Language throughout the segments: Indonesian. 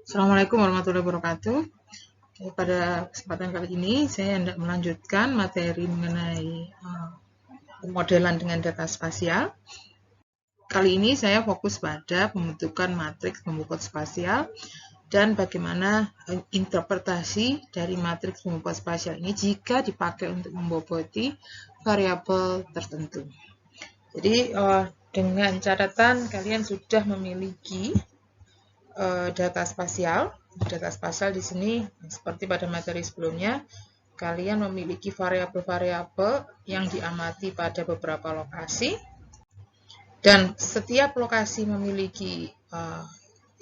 Assalamualaikum warahmatullahi wabarakatuh. Pada kesempatan kali ini saya hendak melanjutkan materi mengenai pemodelan dengan data spasial. Kali ini saya fokus pada pembentukan matriks pembobot spasial dan bagaimana interpretasi dari matriks pembobot spasial ini jika dipakai untuk memboboti variabel tertentu. Jadi dengan catatan kalian sudah memiliki data spasial. Data spasial di sini seperti pada materi sebelumnya, kalian memiliki variabel-variabel yang diamati pada beberapa lokasi, dan setiap lokasi memiliki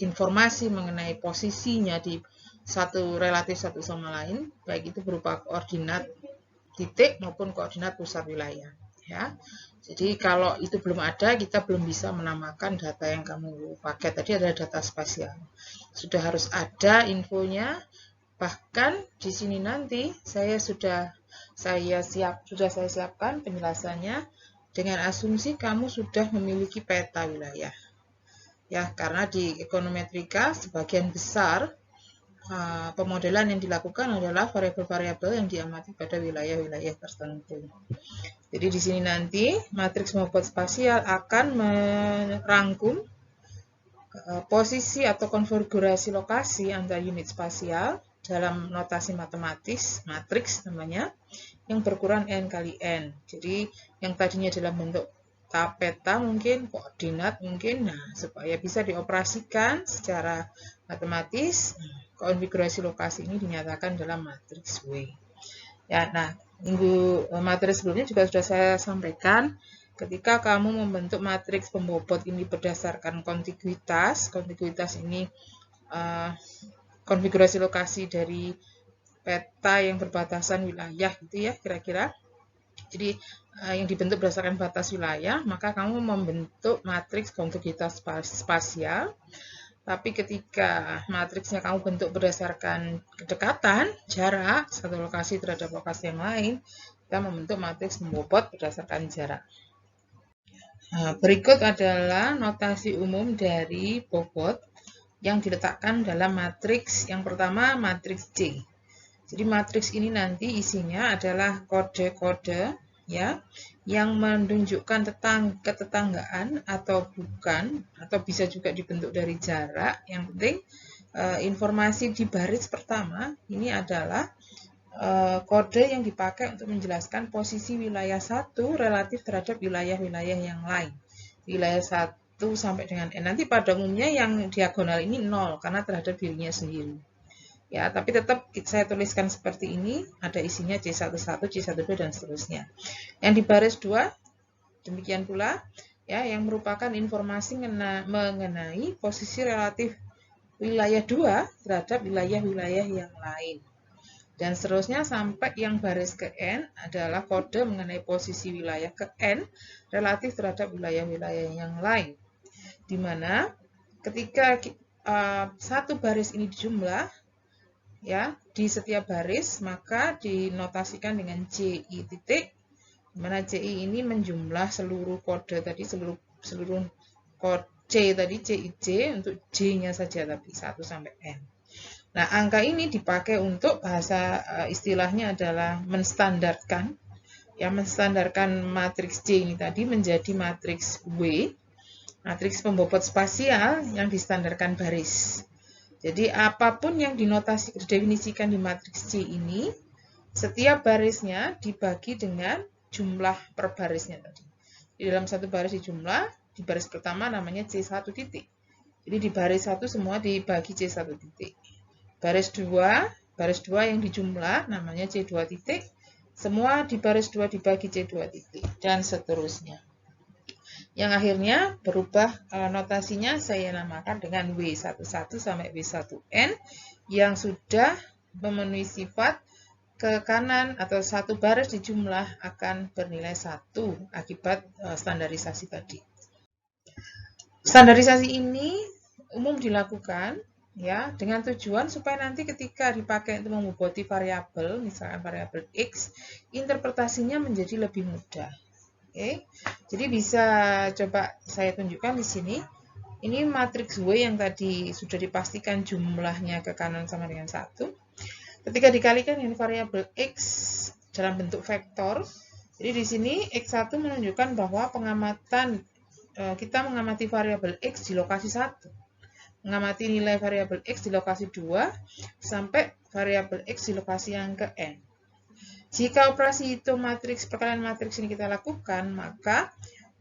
informasi mengenai posisinya di satu relatif satu sama lain, baik itu berupa koordinat titik maupun koordinat pusat wilayah. Ya, jadi kalau itu belum ada, kita belum bisa menamakan data yang kamu pakai tadi adalah data spasial. Sudah harus ada infonya. Bahkan di sini nanti saya siapkan penjelasannya dengan asumsi kamu sudah memiliki peta wilayah. Ya, karena di ekonometrika sebagian besar pemodelan yang dilakukan adalah variabel-variabel yang diamati pada wilayah-wilayah tertentu. Jadi di sini nanti matriks pembobot spasial akan merangkum posisi atau konfigurasi lokasi antar unit spasial dalam notasi matematis, matriks namanya, yang berukuran n kali n. Jadi yang tadinya dalam bentuk peta mungkin, koordinat mungkin, nah supaya bisa dioperasikan secara matematis, konfigurasi lokasi ini dinyatakan dalam matriks W. Ya, nah, materi sebelumnya juga sudah saya sampaikan, ketika kamu membentuk matriks pembobot ini berdasarkan kontiguitas ini konfigurasi lokasi dari peta yang berbatasan wilayah gitu ya kira-kira. Jadi yang dibentuk berdasarkan batas wilayah, maka kamu membentuk matriks kontiguitas spasial. Tapi ketika matriksnya kamu bentuk berdasarkan kedekatan, jarak satu lokasi terhadap lokasi yang lain, kita membentuk matriks pembobot berdasarkan jarak. Nah, berikut adalah notasi umum dari bobot yang diletakkan dalam matriks. Yang pertama, matriks C. Jadi matriks ini nanti isinya adalah kode-kode ya yang menunjukkan ketetanggaan atau bukan, atau bisa juga dibentuk dari jarak. Yang penting informasi di baris pertama ini adalah kode yang dipakai untuk menjelaskan posisi wilayah 1 relatif terhadap wilayah-wilayah yang lain. Wilayah 1 sampai dengan N. Nanti pada umumnya yang diagonal ini 0 karena terhadap dirinya sendiri. Ya, tapi tetap saya tuliskan seperti ini, ada isinya C11, C12 dan seterusnya. Yang di baris 2 demikian pula ya, yang merupakan informasi mengenai posisi relatif wilayah 2 terhadap wilayah-wilayah yang lain. Dan seterusnya sampai yang baris ke N adalah kode mengenai posisi wilayah ke N relatif terhadap wilayah-wilayah yang lain. Di mana ketika satu baris ini dijumlah, ya, di setiap baris maka dinotasikan dengan CI titik, di mana CI ini menjumlah seluruh kode tadi, seluruh kode C tadi, CIJ untuk J-nya saja tapi 1 sampai N. Nah, angka ini dipakai untuk bahasa istilahnya adalah menstandarkan, ya, menstandarkan matriks C ini tadi menjadi matriks W, matriks pembobot spasial yang distandarkan baris. Jadi apapun yang didefinisikan di matriks C ini, setiap barisnya dibagi dengan jumlah per barisnya tadi. Di dalam satu baris dijumlah, di baris pertama namanya C1 titik. Jadi di baris 1 semua dibagi C1 titik. Baris 2 yang dijumlah namanya C2 titik. Semua di baris 2 dibagi C2 titik. Dan seterusnya. Yang akhirnya berubah notasinya saya namakan dengan W11 sampai W1N yang sudah memenuhi sifat ke kanan atau satu baris dijumlah akan bernilai 1 akibat standarisasi tadi. Standarisasi ini umum dilakukan ya dengan tujuan supaya nanti ketika dipakai untuk memboboti variabel, misalkan variabel X, interpretasinya menjadi lebih mudah. Oke. Jadi bisa coba saya tunjukkan di sini. Ini matriks W yang tadi sudah dipastikan jumlahnya ke kanan sama dengan 1. Ketika dikalikan dengan variabel X dalam bentuk vektor, jadi di sini X1 menunjukkan bahwa pengamatan kita mengamati variabel X di lokasi 1, mengamati nilai variabel X di lokasi 2, sampai variabel X di lokasi yang ke N. Jika operasi hitung matriks perkalian matriks ini kita lakukan, maka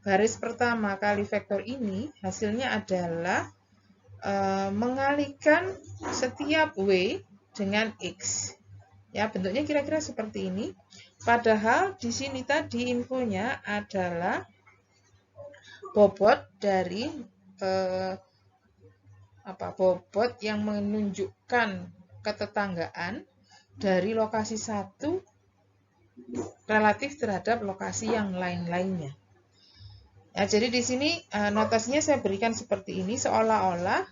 baris pertama kali vektor ini hasilnya adalah mengalikan setiap W dengan X. Ya, bentuknya kira-kira seperti ini. Padahal di sini tadi infonya adalah bobot dari bobot yang menunjukkan ketetanggaan dari lokasi 1 relatif terhadap lokasi yang lain-lainnya. Ya, jadi di sini notasinya saya berikan seperti ini, seolah-olah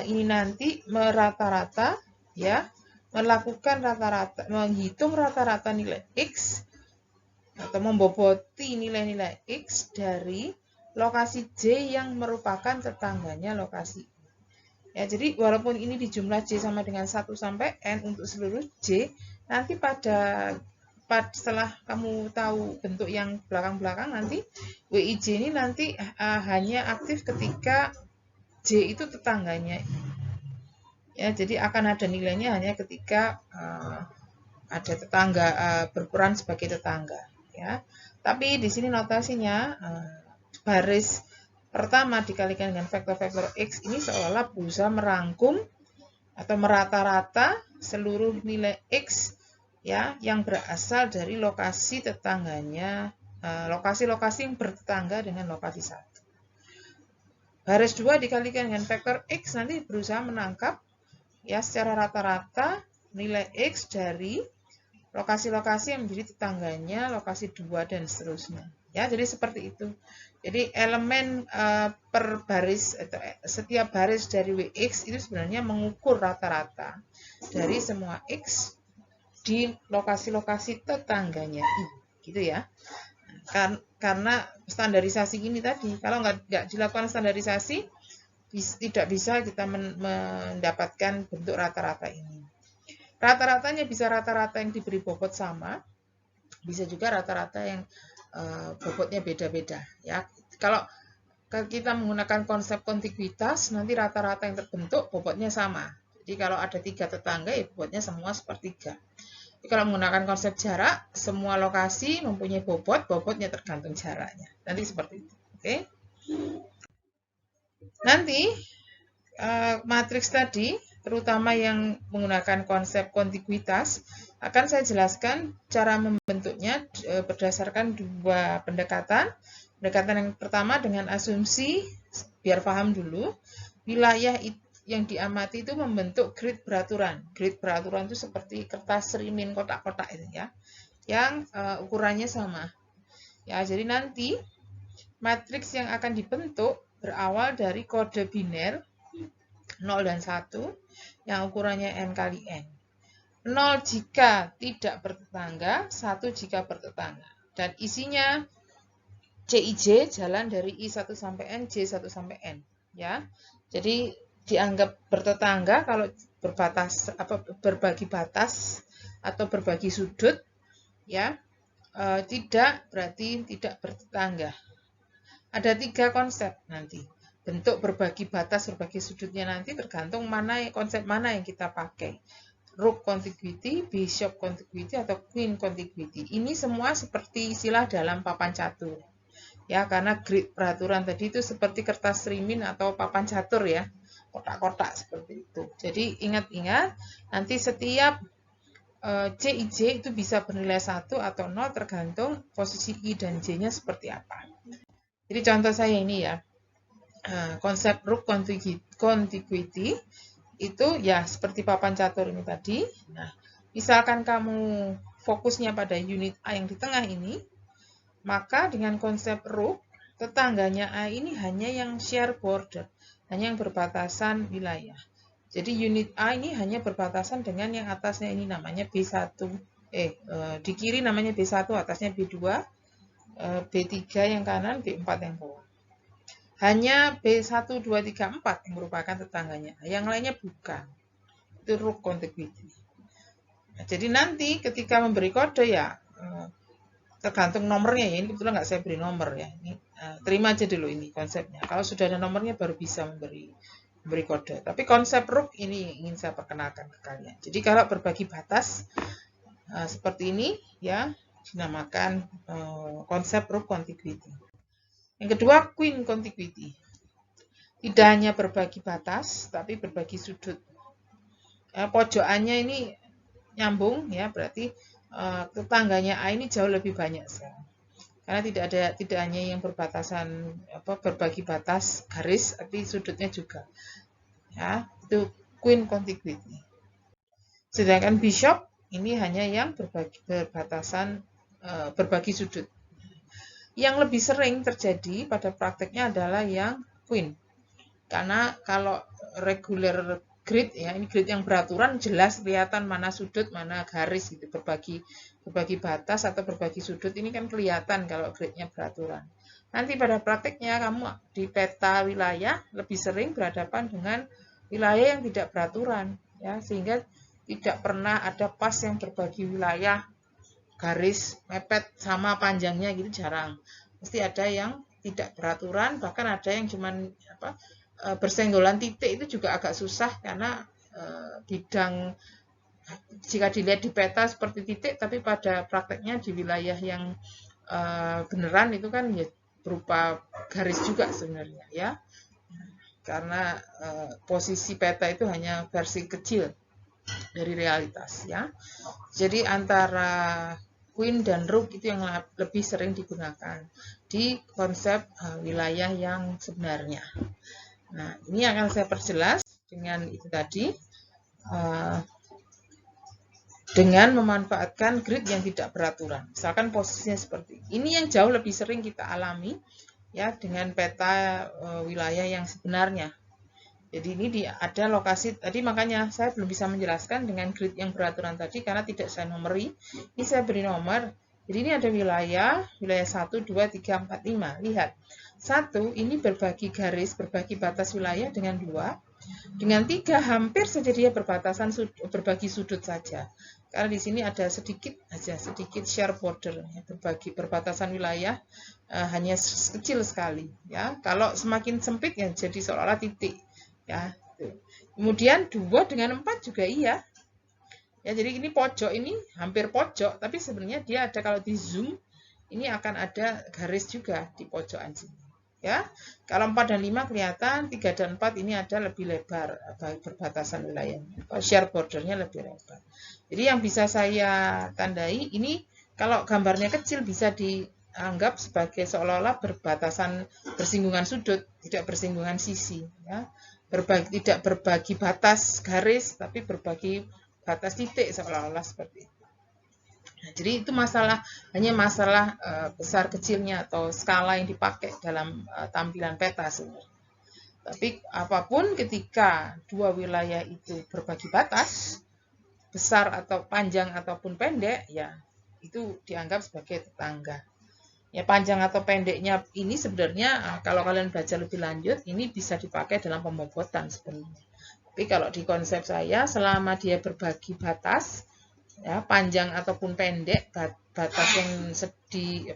ini nanti merata-rata, ya, melakukan rata-rata, menghitung rata-rata nilai X atau memboboti nilai-nilai X dari lokasi J yang merupakan tetangganya lokasi. Ya, jadi walaupun ini di jumlah J sama dengan 1 sampai N untuk seluruh J, nanti setelah kamu tahu bentuk yang belakang-belakang, nanti WIJ ini nanti hanya aktif ketika J itu tetangganya. Ya, jadi akan ada nilainya hanya ketika ada tetangga berperan sebagai tetangga, ya. Tapi di sini notasinya baris pertama dikalikan dengan vektor-vektor X ini seolah berusaha merangkum atau merata-rata seluruh nilai X, ya, yang berasal dari lokasi tetangganya, lokasi-lokasi yang bertetangga dengan lokasi 1. Baris 2 dikalikan dengan vektor X nanti berusaha menangkap, ya, secara rata-rata nilai X dari lokasi-lokasi yang menjadi tetangganya lokasi 2 dan seterusnya. Ya, jadi seperti itu. Jadi elemen per baris atau setiap baris dari WX itu sebenarnya mengukur rata-rata dari semua X di lokasi-lokasi tetangganya I, gitu ya. Karena standarisasi ini tadi, kalau nggak dilakukan standarisasi, tidak bisa kita mendapatkan bentuk rata-rata ini. Rata-ratanya bisa rata-rata yang diberi bobot sama, bisa juga rata-rata yang bobotnya beda-beda. Ya, kalau kita menggunakan konsep kontiguitas, nanti rata-rata yang terbentuk bobotnya sama. Jadi kalau ada 3 tetangga, ya bobotnya semua sepertiga. Jadi kalau menggunakan konsep jarak, semua lokasi mempunyai bobotnya tergantung jaraknya. Nanti seperti itu. Oke? Nanti matriks tadi, terutama yang menggunakan konsep kontiguitas, akan saya jelaskan cara membentuknya berdasarkan 2 pendekatan. Pendekatan yang pertama dengan asumsi, biar paham dulu, wilayah yang diamati itu membentuk grid beraturan. Grid beraturan itu seperti kertas serimin kotak-kotak itu, ya, yang ukurannya sama. Ya, jadi nanti matriks yang akan dibentuk berawal dari kode biner 0 dan 1 yang ukurannya N kali N. 0 jika tidak bertetangga, 1 jika bertetangga. Dan isinya CIJ jalan dari I1 sampai N, J1 sampai N, ya. Jadi dianggap bertetangga kalau berbagi batas atau berbagi sudut, ya. Tidak berarti tidak bertetangga. Ada 3 konsep nanti. Bentuk berbagi batas, berbagi sudutnya nanti tergantung konsep mana yang kita pakai. Rook contiguity, bishop contiguity, atau queen contiguity. Ini semua seperti istilah dalam papan catur. Ya, karena grid peraturan tadi itu seperti kertas serimin atau papan catur, ya. Kotak-kotak seperti itu. Jadi ingat-ingat, nanti setiap CIJ itu bisa bernilai 1 atau 0 tergantung posisi I dan J-nya seperti apa. Jadi contoh saya ini, ya. Konsep rook contiguity itu ya seperti papan catur ini tadi. Nah, misalkan kamu fokusnya pada unit A yang di tengah ini, maka dengan konsep rook, tetangganya A ini hanya yang share border, hanya yang berbatasan wilayah. Jadi unit A ini hanya berbatasan dengan yang atasnya ini namanya B1. Di kiri namanya B1, atasnya B2, B3 yang kanan, B4 yang bawah. hanya B1, 2, 3, 4 yang merupakan tetangganya. Yang lainnya bukan. Itu root contiguity. Nah, jadi nanti ketika memberi kode ya tergantung nomornya ya. Ini kebetulan nggak saya beri nomor ya. Ini terima aja dulu ini konsepnya. Kalau sudah ada nomornya baru bisa memberi kode. Tapi konsep root ini ingin saya perkenalkan ke kalian. Jadi kalau berbagi batas seperti ini ya dinamakan konsep root contiguity. Yang kedua, queen contiguity. Tidak hanya berbagi batas, tapi berbagi sudut. Pojokannya ini nyambung ya, berarti tetangganya A ini jauh lebih banyak sekarang. Karena tidak hanya yang berbatasan berbagi batas garis, tapi sudutnya juga. Ya, itu queen contiguity. Sedangkan bishop ini hanya yang berbatasan berbagi sudut. Yang lebih sering terjadi pada prakteknya adalah yang queen. Karena kalau regular grid ya, ini grid yang beraturan jelas kelihatan mana sudut, mana garis gitu, berbagi batas atau berbagi sudut ini kan kelihatan kalau gridnya beraturan. Nanti pada prakteknya kamu di peta wilayah lebih sering berhadapan dengan wilayah yang tidak beraturan ya, sehingga tidak pernah ada pas yang berbagi wilayah garis mepet sama panjangnya gitu, jarang. Mesti ada yang tidak beraturan, bahkan ada yang cuman bersenggolan titik itu juga agak susah karena bidang jika dilihat di peta seperti titik, tapi pada prakteknya di wilayah yang beneran itu kan ya berupa garis juga sebenarnya ya, karena posisi peta itu hanya versi kecil dari realitas ya. Jadi antara queen dan rook itu yang lebih sering digunakan di konsep wilayah yang sebenarnya. Nah, ini akan saya perjelas dengan itu tadi, dengan memanfaatkan grid yang tidak beraturan. Misalkan posisinya seperti ini. Ini yang jauh lebih sering kita alami ya dengan peta wilayah yang sebenarnya. Jadi ini ada lokasi tadi, makanya saya belum bisa menjelaskan dengan grid yang beraturan tadi karena tidak saya nomori. Ini saya beri nomor. Jadi ini ada wilayah 1, 2, 3, 4, 5. Lihat. 1 ini berbagi garis, berbagi batas wilayah dengan 2. Dengan 3 hampir saja dia berbagi sudut saja. Karena di sini ada sedikit share border, ya, berbagi perbatasan wilayah hanya kecil sekali. Ya, kalau semakin sempit ya jadi seolah-olah titik. Ya, kemudian 2 dengan 4 juga iya. Ya, jadi ini pojok ini hampir pojok, tapi sebenarnya dia ada, kalau di zoom ini akan ada garis juga di pojokan sini. Ya, kalau 4 dan 5 kelihatan, 3 dan 4 ini ada lebih lebar perbatasan wilayahnya. Share bordernya lebih lebar. Jadi yang bisa saya tandai ini kalau gambarnya kecil bisa dianggap sebagai seolah-olah berbatasan bersinggungan sudut, tidak bersinggungan sisi. Ya. Tidak berbagi batas garis, tapi berbagi batas titik seolah-olah seperti itu. Nah, jadi itu hanya masalah besar kecilnya atau skala yang dipakai dalam tampilan peta sebenarnya. Tapi apapun ketika dua wilayah itu berbagi batas, besar atau panjang ataupun pendek, ya itu dianggap sebagai tetangga. Ya, panjang atau pendeknya ini sebenarnya kalau kalian baca lebih lanjut, ini bisa dipakai dalam pembobotan sebenarnya. Tapi kalau di konsep saya, selama dia berbagi batas, ya, panjang ataupun pendek, batas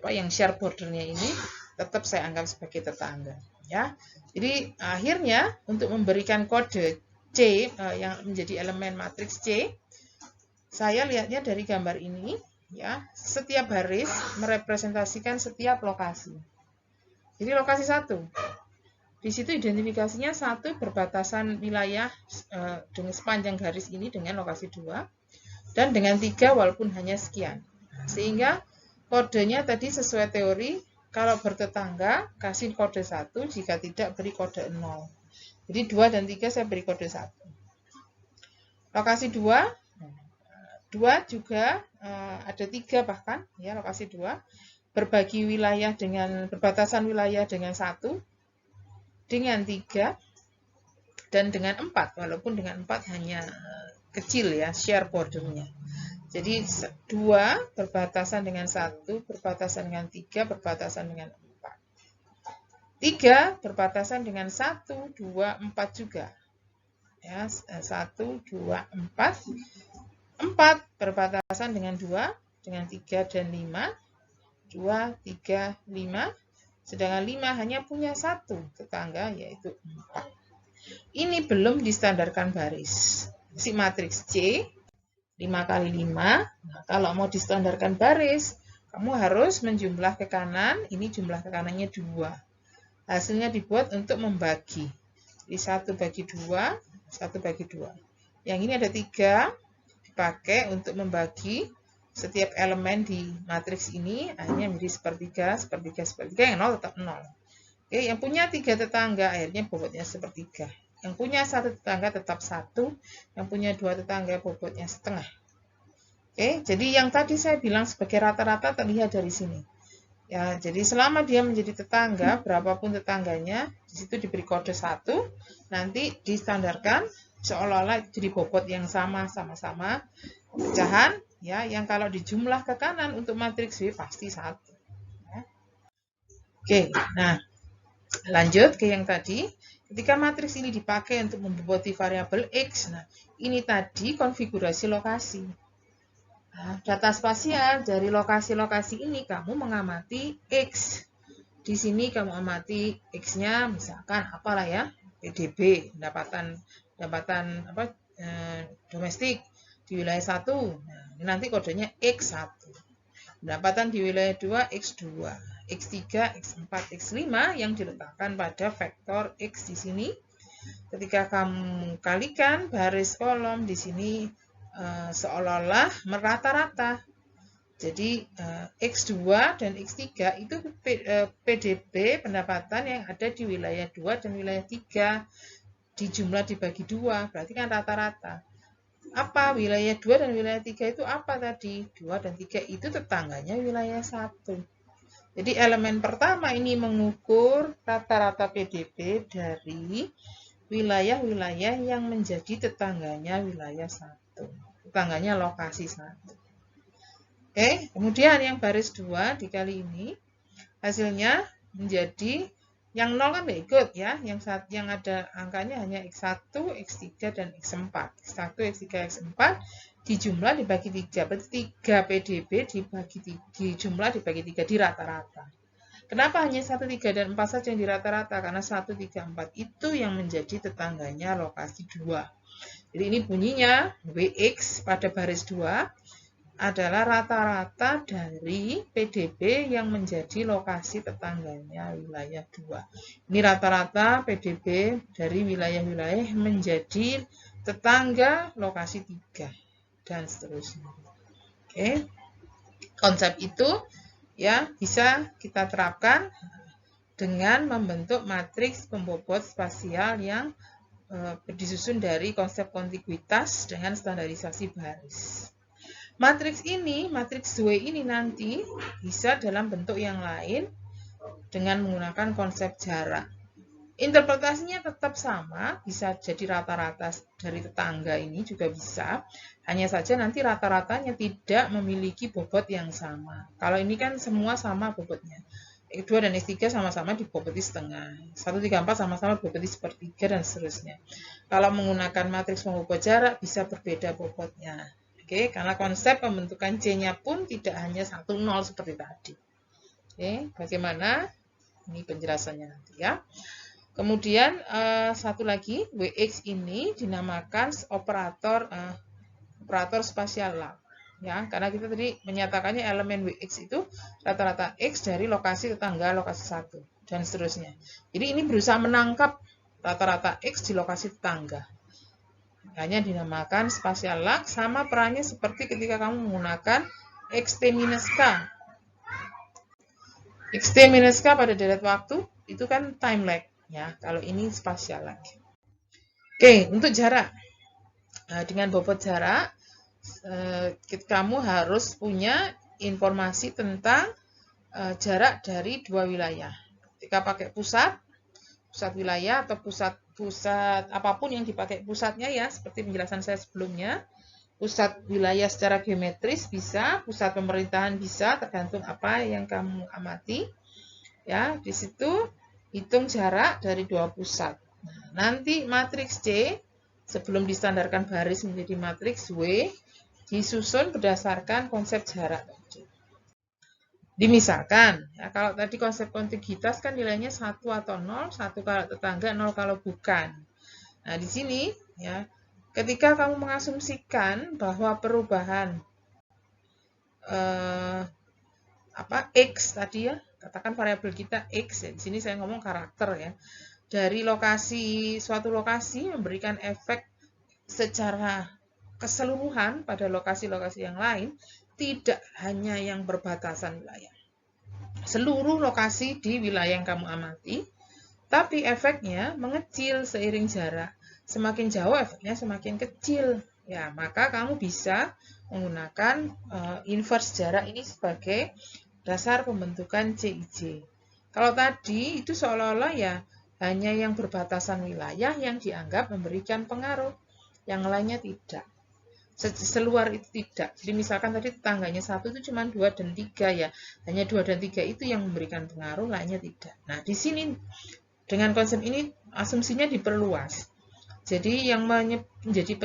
yang share bordernya ini tetap saya anggap sebagai tetangga. Ya, jadi akhirnya untuk memberikan kode C yang menjadi elemen matriks C, saya lihatnya dari gambar ini. Ya, setiap baris merepresentasikan setiap lokasi. Jadi lokasi 1, di situ identifikasinya 1 berbatasan wilayah dengan sepanjang garis ini dengan lokasi 2, dan dengan 3 walaupun hanya sekian. Sehingga kodenya tadi sesuai teori, kalau bertetangga kasih kode 1, jika tidak beri kode 0. Jadi 2 dan 3 saya beri kode 1. Lokasi 2 juga ada 3 bahkan ya, lokasi 2 berbagi wilayah dengan berbatasan wilayah dengan 1, dengan 3 dan dengan 4, walaupun dengan 4 hanya kecil ya share bordernya. Jadi 2 berbatasan dengan 1, berbatasan dengan 3, berbatasan dengan 4. 3 berbatasan dengan 1, 2, 4 juga. Ya, 1, 2, 4. 4 berbatasan dengan 2, dengan 3 dan 5. 2, 3, 5. Sedangkan 5 hanya punya 1 tetangga, yaitu 4. Ini belum distandarkan baris. Si matriks C, 5 kali 5. Nah, kalau mau distandarkan baris, kamu harus menjumlah ke kanan. Ini jumlah ke kanannya 2. Hasilnya dibuat untuk membagi. Jadi 1 bagi 2, 1 bagi 2. Yang ini ada 3, dipakai untuk membagi setiap elemen di matriks ini. Akhirnya menjadi sepertiga, sepertiga, sepertiga. Yang 0 tetap 0. Oke, yang punya 3 tetangga, akhirnya bobotnya sepertiga. Yang punya 1 tetangga tetap 1. Yang punya 2 tetangga, bobotnya setengah. Oke, jadi yang tadi saya bilang sebagai rata-rata terlihat dari sini. Ya, jadi selama dia menjadi tetangga, berapapun tetangganya, di situ diberi kode 1, nanti distandarkan seolah-olah jadi bobot yang sama-sama pecahan, ya, yang kalau dijumlah ke kanan untuk matriks W pasti 1. Ya. Oke, nah lanjut ke yang tadi. Ketika matriks ini dipakai untuk memboboti variabel X, nah ini tadi konfigurasi lokasi. Nah, data spasial dari lokasi-lokasi ini kamu mengamati X. Di sini kamu amati X-nya misalkan apalah ya, PDB, pendapatan domestik di wilayah 1. Nah, nanti kodenya X1. Pendapatan di wilayah 2 X2, X3, X4, X5 yang diletakkan pada vektor X di sini. Ketika kamu kalikan baris kolom di sini seolah-olah merata-rata. Jadi X2 dan X3 itu PDB pendapatan yang ada di wilayah 2 dan wilayah 3 dijumlah dibagi 2, berarti kan rata-rata. Apa wilayah 2 dan wilayah 3 itu apa tadi? 2 dan 3 itu tetangganya wilayah 1. Jadi elemen pertama ini mengukur rata-rata PDB dari wilayah-wilayah yang menjadi tetangganya wilayah 1. Tetangganya lokasi 1. Oke, kemudian yang baris 2 dikali ini hasilnya menjadi yang 0 kan tidak ikut ya, yang ada angkanya hanya X1, X3 dan X4. X1, X3, X4 dijumlah dibagi 3, berarti 3 PDB dijumlah dibagi 3 di rata-rata. Kenapa hanya 1, 3 dan 4 saja yang di rata-rata? Karena 1, 3, 4 itu yang menjadi tetangganya lokasi 2. Jadi ini bunyinya WX pada baris 2 adalah rata-rata dari PDB yang menjadi lokasi tetangganya wilayah 2. Ini rata-rata PDB dari wilayah-wilayah menjadi tetangga lokasi 3 dan seterusnya. Oke. Konsep itu ya bisa kita terapkan dengan membentuk matriks pembobot spasial yang disusun dari konsep kontiguitas dengan standarisasi baris. Matriks ini, matriks W ini nanti bisa dalam bentuk yang lain dengan menggunakan konsep jarak. Interpretasinya tetap sama, bisa jadi rata-rata dari tetangga ini juga bisa. Hanya saja nanti rata-ratanya tidak memiliki bobot yang sama. Kalau ini kan semua sama bobotnya. X2 dan X3 sama-sama diboboti setengah. 1, 3, 4 sama-sama diboboti sepertiga dan seterusnya. Kalau menggunakan matriks pembobot jarak bisa berbeda bobotnya. Oke, karena konsep pembentukan C-nya pun tidak hanya 1, 0 seperti tadi. Oke, bagaimana? Ini penjelasannya nanti ya. Kemudian satu lagi, WX ini dinamakan operator spasial lab. Ya, karena kita tadi menyatakannya elemen WX itu rata-rata X dari lokasi tetangga lokasi 1 dan seterusnya. Jadi ini berusaha menangkap rata-rata X di lokasi tetangga. Hanya dinamakan spasial lag, sama perannya seperti ketika kamu menggunakan XT-K. XT-K pada deret waktu itu kan time lag ya. Kalau ini spasial lag. Oke, untuk jarak. Dengan bobot jarak kamu harus punya informasi tentang jarak dari dua wilayah. Ketika pakai pusat wilayah atau pusat apapun yang dipakai pusatnya ya, seperti penjelasan saya sebelumnya, pusat wilayah secara geometris bisa, pusat pemerintahan bisa, tergantung apa yang kamu amati. Ya, di situ hitung jarak dari dua pusat. Nah, nanti matriks C sebelum distandarkan baris menjadi matriks W disusun berdasarkan konsep jarak. Dimisalkan, ya, kalau tadi konsep kontiguitas kan nilainya 1 atau 0, 1 kalau tetangga, 0 kalau bukan. Nah, di sini ya, ketika kamu mengasumsikan bahwa perubahan X tadi ya, katakan variabel kita X ya, di sini saya ngomong karakter ya. Dari suatu lokasi memberikan efek secara keseluruhan pada lokasi-lokasi yang lain, tidak hanya yang berbatasan wilayah. Seluruh lokasi di wilayah yang kamu amati, tapi efeknya mengecil seiring jarak. Semakin jauh efeknya semakin kecil. Ya, maka kamu bisa menggunakan inverse jarak ini sebagai dasar pembentukan CIJ. Kalau tadi itu seolah-olah ya hanya yang berbatasan wilayah yang dianggap memberikan pengaruh, yang lainnya tidak. Seluar itu tidak. Jadi misalkan tadi tetangganya 1 itu cuma 2 dan 3 ya. Hanya 2 dan 3 itu yang memberikan pengaruh, lainnya tidak. Nah, di sini dengan konsep ini asumsinya diperluas. Jadi yang menjadi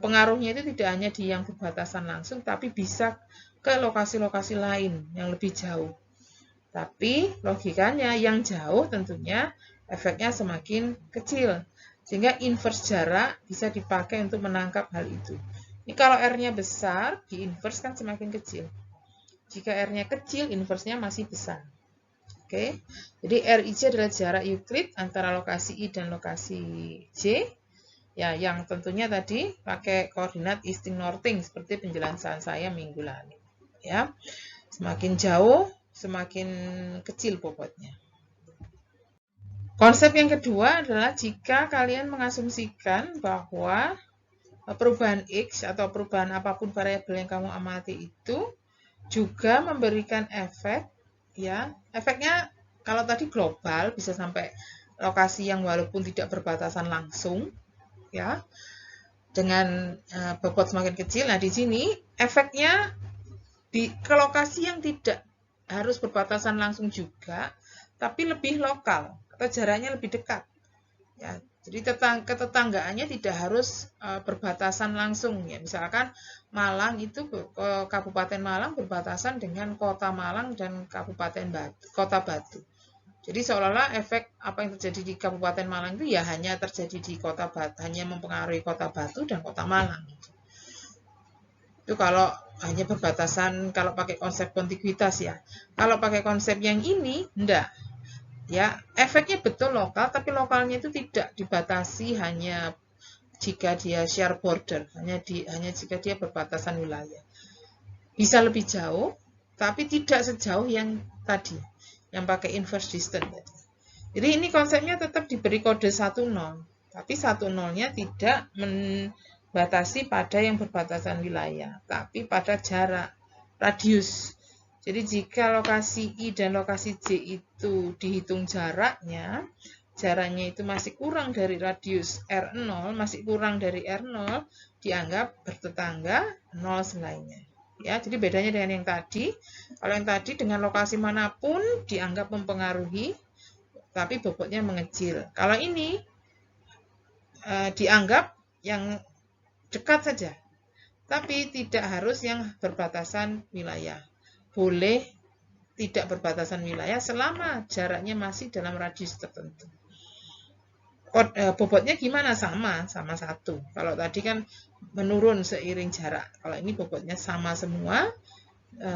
pengaruhnya itu tidak hanya di yang berbatasan langsung, tapi bisa ke lokasi-lokasi lain yang lebih jauh. Tapi logikanya yang jauh tentunya efeknya semakin kecil. Sehingga inverse jarak bisa dipakai untuk menangkap hal itu. Ini kalau R-nya besar, di inverse kan semakin kecil. Jika R-nya kecil, inverse-nya masih besar. Oke, jadi RIJ adalah jarak Euclid antara lokasi I dan lokasi J. Ya, yang tentunya tadi pakai koordinat easting northing seperti penjelasan saya minggu lalu. Ya, semakin jauh, semakin kecil bobotnya. Konsep yang kedua adalah jika kalian mengasumsikan bahwa perubahan X atau perubahan apapun variabel yang kamu amati itu juga memberikan efek, ya, efeknya kalau tadi global bisa sampai lokasi yang walaupun tidak berbatasan langsung, ya, dengan bobot semakin kecil. Nah, di sini efeknya ke lokasi yang tidak harus berbatasan langsung juga, tapi lebih lokal atau jaraknya lebih dekat. Ya, jadi ketetanggaannya tidak harus berbatasan langsung. Ya, misalkan Malang itu Kabupaten Malang berbatasan dengan Kota Malang dan Kota Batu. Jadi seolah-olah efek apa yang terjadi di Kabupaten Malang itu ya hanya terjadi di Kota Batu, hanya mempengaruhi Kota Batu dan Kota Malang. Itu kalau hanya berbatasan, kalau pakai konsep kontiguitas ya. Kalau pakai konsep yang ini, enggak. Ya, efeknya betul lokal, tapi lokalnya itu tidak dibatasi hanya jika dia share border, hanya jika dia berbatasan wilayah. Bisa lebih jauh, tapi tidak sejauh yang tadi, yang pakai inverse distance. Jadi ini konsepnya tetap diberi kode 10, tapi 10-nya tidak membatasi pada yang berbatasan wilayah, tapi pada jarak, radius. Jadi jika lokasi I dan lokasi J itu dihitung jaraknya itu masih kurang dari radius R0, masih kurang dari R0, dianggap bertetangga 0 selainnya. Ya, jadi bedanya dengan yang tadi. Kalau yang tadi dengan lokasi manapun dianggap mempengaruhi, tapi bobotnya mengecil. Kalau ini dianggap yang dekat saja, tapi tidak harus yang berbatasan wilayah. Boleh tidak berbatasan wilayah selama jaraknya masih dalam radius tertentu. Bobotnya gimana? Sama 1. Kalau tadi kan menurun seiring jarak. Kalau ini bobotnya sama semua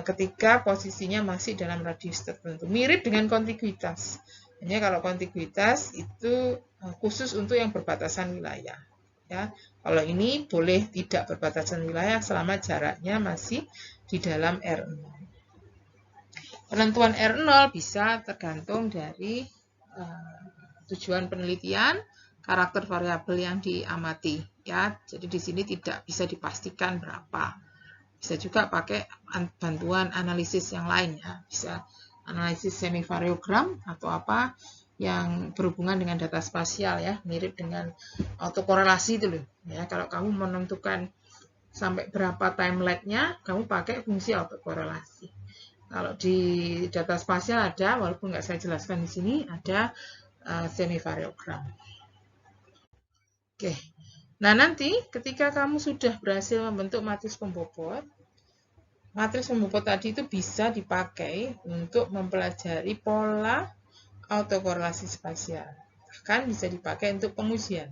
ketika posisinya masih dalam radius tertentu. Mirip dengan kontiguitas. Hanya kalau kontiguitas itu khusus untuk yang berbatasan wilayah. Ya, kalau ini boleh tidak berbatasan wilayah selama jaraknya masih di dalam R0. Penentuan R0 bisa tergantung dari tujuan penelitian, karakter variabel yang diamati. Ya, jadi di sini tidak bisa dipastikan berapa. Bisa juga pakai bantuan analisis yang lain, ya. Bisa analisis semivariogram atau apa yang berhubungan dengan data spasial, ya, mirip dengan autokorelasi itu loh. Ya, kalau kamu menentukan sampai berapa time lag-nya, kamu pakai fungsi autokorelasi. Kalau di data spasial ada, walaupun nggak saya jelaskan di sini, ada semivariogram. Oke. Nah, nanti ketika kamu sudah berhasil membentuk matriks pembobot, matriks pembobot tadi itu bisa dipakai untuk mempelajari pola autokorelasi spasial. Bahkan bisa dipakai untuk pengujian.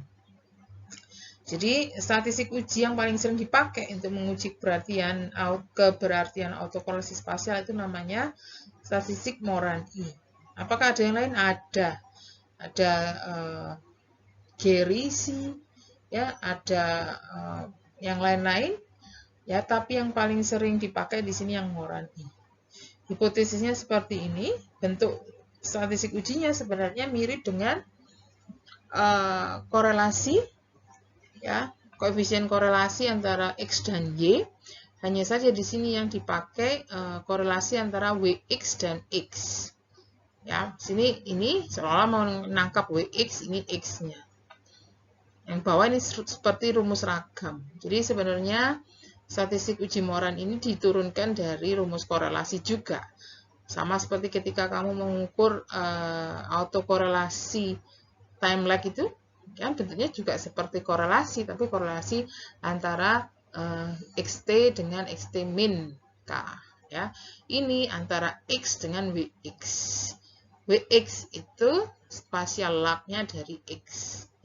Jadi, statistik uji yang paling sering dipakai untuk menguji keberartian autokorelasi spasial itu namanya statistik Moran-I. Apakah ada yang lain? Ada. Ada Gerisi, ya, ada yang lain-lain, ya, tapi yang paling sering dipakai di sini yang Moran-I. Hipotesisnya seperti ini, bentuk statistik ujinya sebenarnya mirip dengan korelasi, ya, koefisien korelasi antara X dan Y. Hanya saja di sini yang dipakai korelasi antara Wx dan X. Ya, sini ini seolah menangkap Wx, ini X-nya. Yang bawah ini seperti rumus ragam. Jadi sebenarnya statistik uji Moran ini diturunkan dari rumus korelasi juga. Sama seperti ketika kamu mengukur autokorelasi time lag itu, kan bentuknya juga seperti korelasi, tapi korelasi antara xt dengan xt min k, ya. Ini antara x dengan wx. Wx itu spasial lag-nya dari x,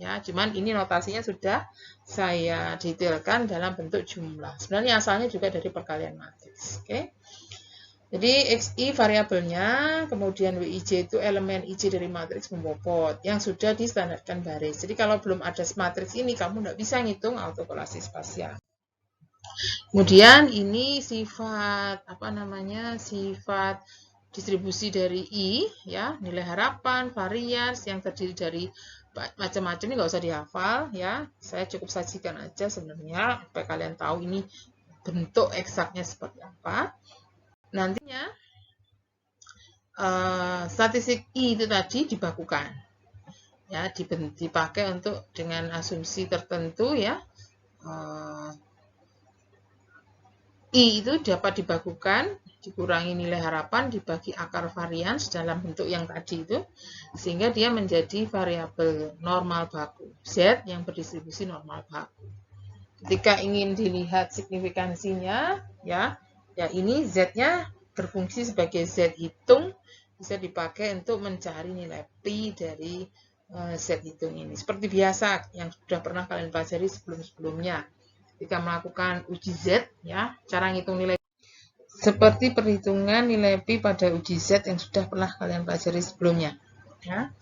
ya. Cuman ini notasinya sudah saya detailkan dalam bentuk jumlah. Sebenarnya asalnya juga dari perkalian matriks, oke. Jadi XI variabelnya, kemudian WIJ itu elemen IJ dari matriks pembobot yang sudah distandarkan baris. Jadi kalau belum ada matriks ini, kamu tidak bisa ngitung autokorelasi spasial. Kemudian ini sifat sifat distribusi dari I, ya, nilai harapan, varians yang terdiri dari macam-macam, ini nggak usah dihafal, ya. Saya cukup sajikan aja sebenarnya supaya kalian tahu ini bentuk eksaknya seperti apa. Nantinya statistik I itu tadi dibakukan, ya, dipakai untuk dengan asumsi tertentu, ya. I itu dapat dibakukan, dikurangi nilai harapan, dibagi akar varians dalam bentuk yang tadi itu, sehingga dia menjadi variabel normal baku, Z yang berdistribusi normal baku. Ketika ingin dilihat signifikansinya, ya ini Z-nya berfungsi sebagai Z hitung, bisa dipakai untuk mencari nilai pi dari Z hitung ini. Seperti biasa yang sudah pernah kalian pelajari sebelum-sebelumnya. Ketika melakukan uji Z, ya, cara ngitung nilai seperti perhitungan nilai pi pada uji Z yang sudah pernah kalian pelajari sebelumnya, ya.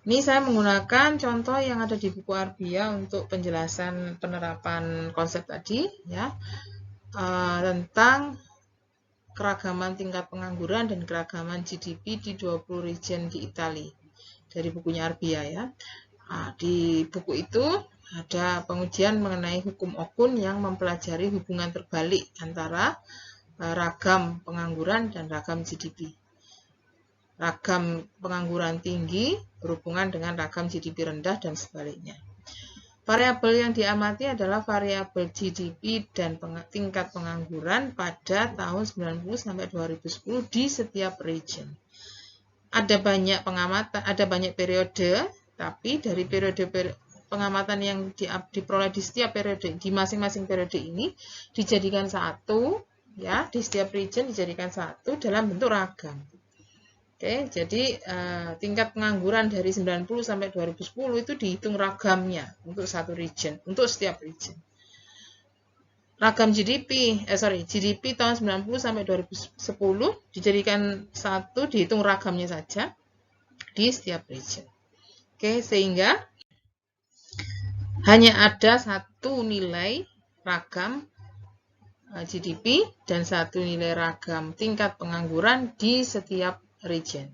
Ini saya menggunakan contoh yang ada di buku Arbia untuk penjelasan penerapan konsep tadi, ya, tentang keragaman tingkat pengangguran dan keragaman GDP di 20 region di Italia dari bukunya Arbia, ya. Di buku itu ada pengujian mengenai hukum Okun yang mempelajari hubungan terbalik antara ragam pengangguran dan ragam GDP. Ragam pengangguran tinggi berhubungan dengan ragam GDP rendah dan sebaliknya. Variabel yang diamati adalah variabel GDP dan tingkat pengangguran pada tahun 90 sampai 2010 di setiap region. Ada banyak pengamatan, ada banyak periode, tapi dari periode pengamatan yang diperoleh di setiap periode, di masing-masing periode ini dijadikan satu, ya, di setiap region dijadikan satu dalam bentuk ragam. Oke, jadi tingkat pengangguran dari 90 sampai 2010 itu dihitung ragamnya untuk satu region, untuk setiap region. Ragam GDP tahun 90 sampai 2010 dijadikan satu, dihitung ragamnya saja di setiap region. Oke, sehingga hanya ada satu nilai ragam GDP dan satu nilai ragam tingkat pengangguran di setiap region.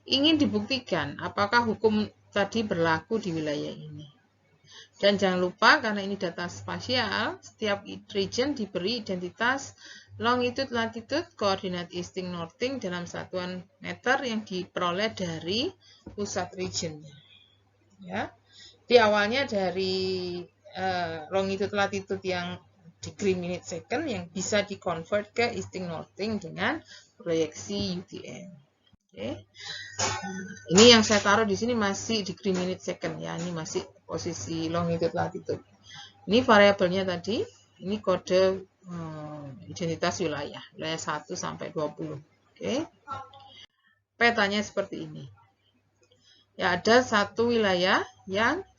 Ingin dibuktikan apakah hukum tadi berlaku di wilayah ini. Dan jangan lupa, karena ini data spasial, setiap region diberi identitas longitude, latitude, koordinat easting, northing dalam satuan meter yang diperoleh dari pusat regionnya. Ya. Di awalnya dari longitude, latitude yang degree, minute, second yang bisa di-convert ke easting, northing dengan proyeksi UTM. Oke. Ini yang saya taruh di sini masih degree minute second ya, ini masih posisi longitude latitude. Ini variabelnya tadi, ini kode identitas wilayah 1 sampai 20. Oke. Petanya seperti ini. Ya, ada satu wilayah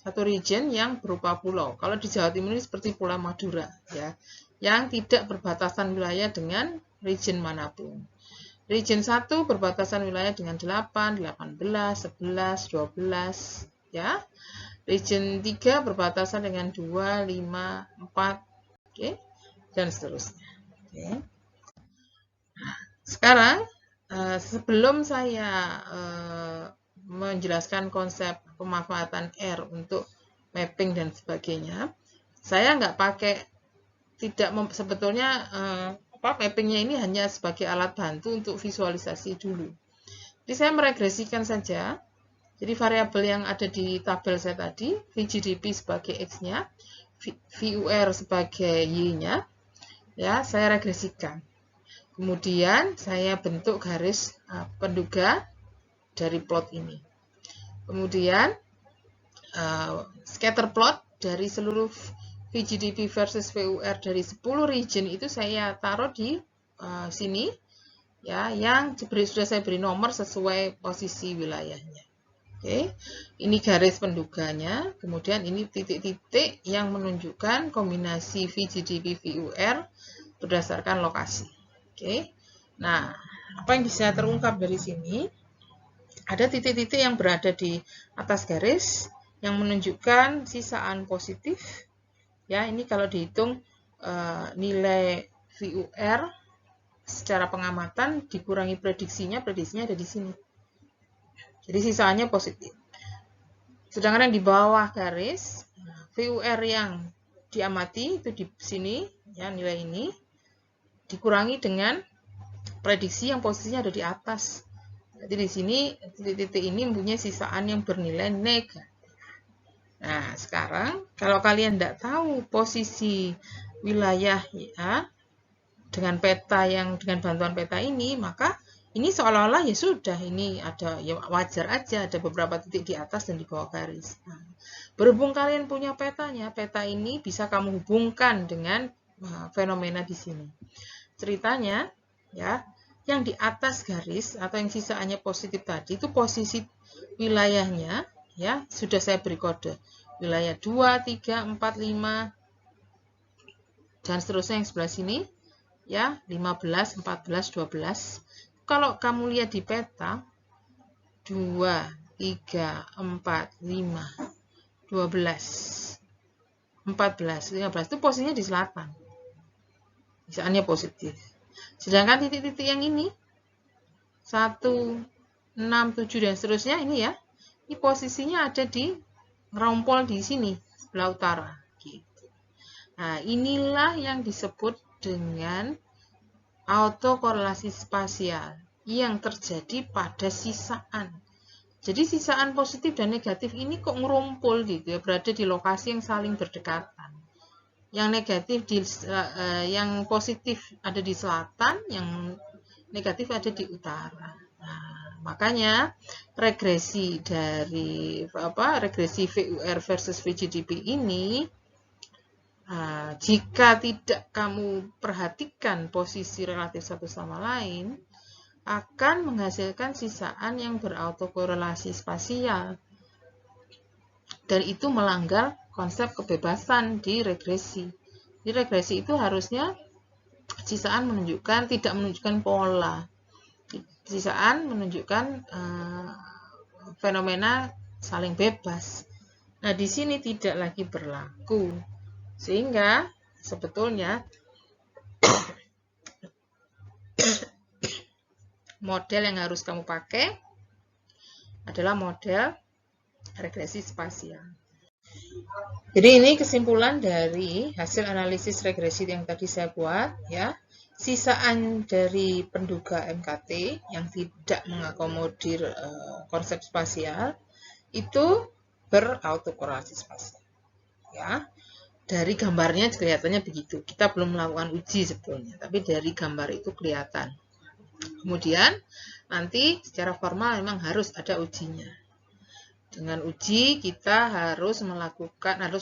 satu region yang berupa pulau. Kalau di Jawa Timur ini seperti Pulau Madura ya, yang tidak berbatasan wilayah dengan region manapun. Region 1 berbatasan wilayah dengan 8, 18, 11, 12 ya. Region 3 berbatasan dengan 2, 5, 4, oke, dan seterusnya. Oke. Nah, sekarang sebelum saya menjelaskan konsep pemanfaatan R untuk mapping dan sebagainya, saya nggak pakai, sebetulnya mappingnya ini hanya sebagai alat bantu untuk visualisasi dulu. Jadi saya meregresikan saja. Jadi variabel yang ada di tabel saya tadi, VGDP sebagai X-nya, VUR sebagai Y-nya, ya saya regresikan. Kemudian saya bentuk garis penduga dari plot ini. Kemudian scatter plot dari seluruh VGDP versus VUR dari 10 region itu saya taruh di sini ya, yang sudah saya beri nomor sesuai posisi wilayahnya. Oke, ini garis penduganya, kemudian ini titik-titik yang menunjukkan kombinasi VGDP VUR berdasarkan lokasi. Oke, nah apa yang bisa terungkap dari sini? Ada titik-titik yang berada di atas garis yang menunjukkan sisaan positif. Ya, ini kalau dihitung nilai VUR secara pengamatan dikurangi prediksinya ada di sini. Jadi sisaannya positif. Sedangkan yang di bawah garis, VUR yang diamati itu di sini, ya nilai ini dikurangi dengan prediksi yang posisinya ada di atas. Jadi di sini titik-titik ini mempunyai sisaan yang bernilai negatif. Nah, sekarang kalau kalian tidak tahu posisi wilayah ya dengan peta dengan bantuan peta ini, maka ini seolah-olah ya sudah, ini ada ya wajar aja ada beberapa titik di atas dan di bawah garis. Nah, berhubung kalian punya petanya, peta ini bisa kamu hubungkan dengan fenomena di sini. Ceritanya ya, yang di atas garis atau yang sisaannya positif tadi itu posisi wilayahnya ya sudah saya beri kode. Wilayah 2, 3, 4, 5 dan seterusnya yang sebelah sini ya 15, 14, 12. Kalau kamu lihat di peta 2, 3, 4, 5, 12, 14, 15 itu posisinya di selatan. Sisaannya positif. Sedangkan titik-titik yang ini 1, 6, 7 dan seterusnya ini ya, ini posisinya ada di ngerompol di sini sebelah utara gitu. Nah, inilah yang disebut dengan autokorelasi spasial yang terjadi pada sisaan. Jadi sisaan positif dan negatif ini kok ngerumpul gitu ya, berada di lokasi yang saling berdekatan. Yang negatif yang positif ada di selatan, yang negatif ada di utara. Nah, makanya regresi dari regresi VUR versus VGDP ini, jika tidak kamu perhatikan posisi relatif satu sama lain, akan menghasilkan sisaan yang berautokorelasi spasial. Dan itu melanggar konsep kebebasan di regresi. Di regresi itu harusnya sisaan tidak menunjukkan pola. Sisaan menunjukkan fenomena saling bebas. Nah, di sini tidak lagi berlaku. Sehingga sebetulnya model yang harus kamu pakai adalah model regresi spasial. Jadi ini kesimpulan dari hasil analisis regresi yang tadi saya buat ya. Sisaan dari penduga MKT yang tidak mengakomodir konsep spasial itu berautokorelasi spasial. Ya. Dari gambarnya kelihatannya begitu. Kita belum melakukan uji sebetulnya, tapi dari gambar itu kelihatan. Kemudian nanti secara formal memang harus ada ujinya. Dengan uji kita harus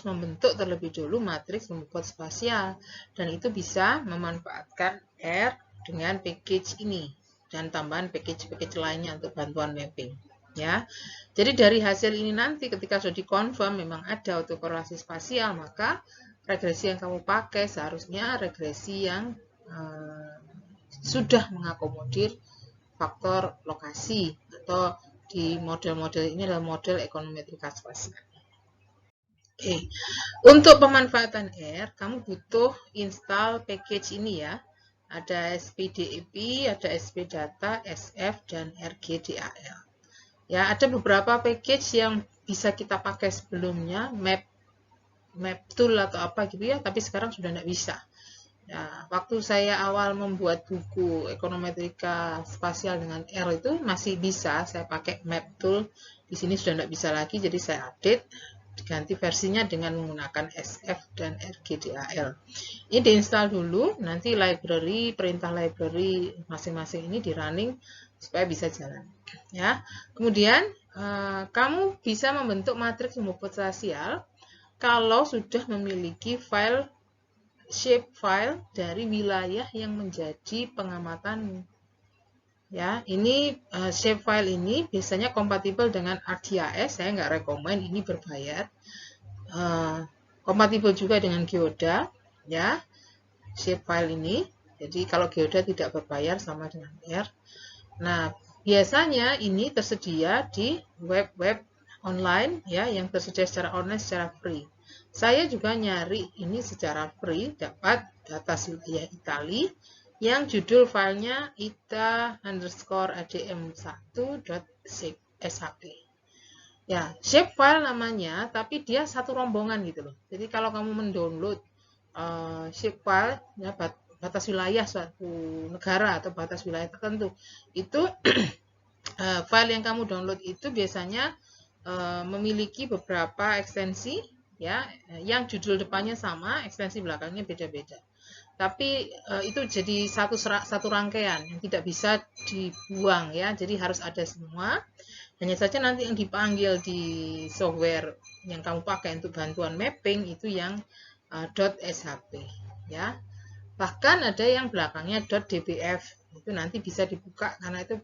membentuk terlebih dulu matriks pembobot spasial, dan itu bisa memanfaatkan R dengan package ini dan tambahan package-package lainnya untuk bantuan mapping. Ya, jadi dari hasil ini nanti ketika sudah dikonfirm memang ada autokorelasi spasial, maka regresi yang kamu pakai seharusnya regresi yang sudah mengakomodir faktor lokasi, atau di model-model ini adalah model ekonometrika spasial. Oke, untuk pemanfaatan R, kamu butuh install package ini ya. Ada SPDEP, ada SPData, SF, dan RGDAL. Ya, ada beberapa package yang bisa kita pakai sebelumnya, map tool atau apa gitu ya, tapi sekarang sudah tidak bisa. Ya, waktu saya awal membuat buku ekonometrika spasial dengan R itu masih bisa saya pakai map tool. Di sini sudah tidak bisa lagi, jadi saya update, diganti versinya dengan menggunakan SF dan RGDAL. Ini diinstal dulu, nanti perintah library masing-masing ini di running supaya bisa jalan. Ya, kemudian kamu bisa membentuk matriks pembobot spasial kalau sudah memiliki shapefile dari wilayah yang menjadi pengamatanmu. Ya, ini shapefile ini biasanya kompatibel dengan ArcGIS, saya nggak rekomen, ini berbayar. Kompatibel juga dengan Geoda, ya, shapefile ini. Jadi kalau Geoda tidak berbayar sama dengan R. Nah, biasanya ini tersedia di web-web online ya, yang tersedia secara online secara free. Saya juga nyari ini secara free, dapat data wilayah Itali yang judul filenya ita_adm1.shp. Ya, shapefile namanya, tapi dia satu rombongan gitu loh. Jadi kalau kamu mendownload shapefile ya, batas wilayah suatu negara atau batas wilayah tertentu, itu file yang kamu download itu biasanya memiliki beberapa ekstensi ya, yang judul depannya sama, ekstensi belakangnya beda-beda. Tapi itu jadi satu rangkaian yang tidak bisa dibuang ya, jadi harus ada semua. Hanya saja nanti yang dipanggil di software yang kamu pakai untuk bantuan mapping itu yang .shp ya. Bahkan ada yang belakangnya .dbf, itu nanti bisa dibuka karena itu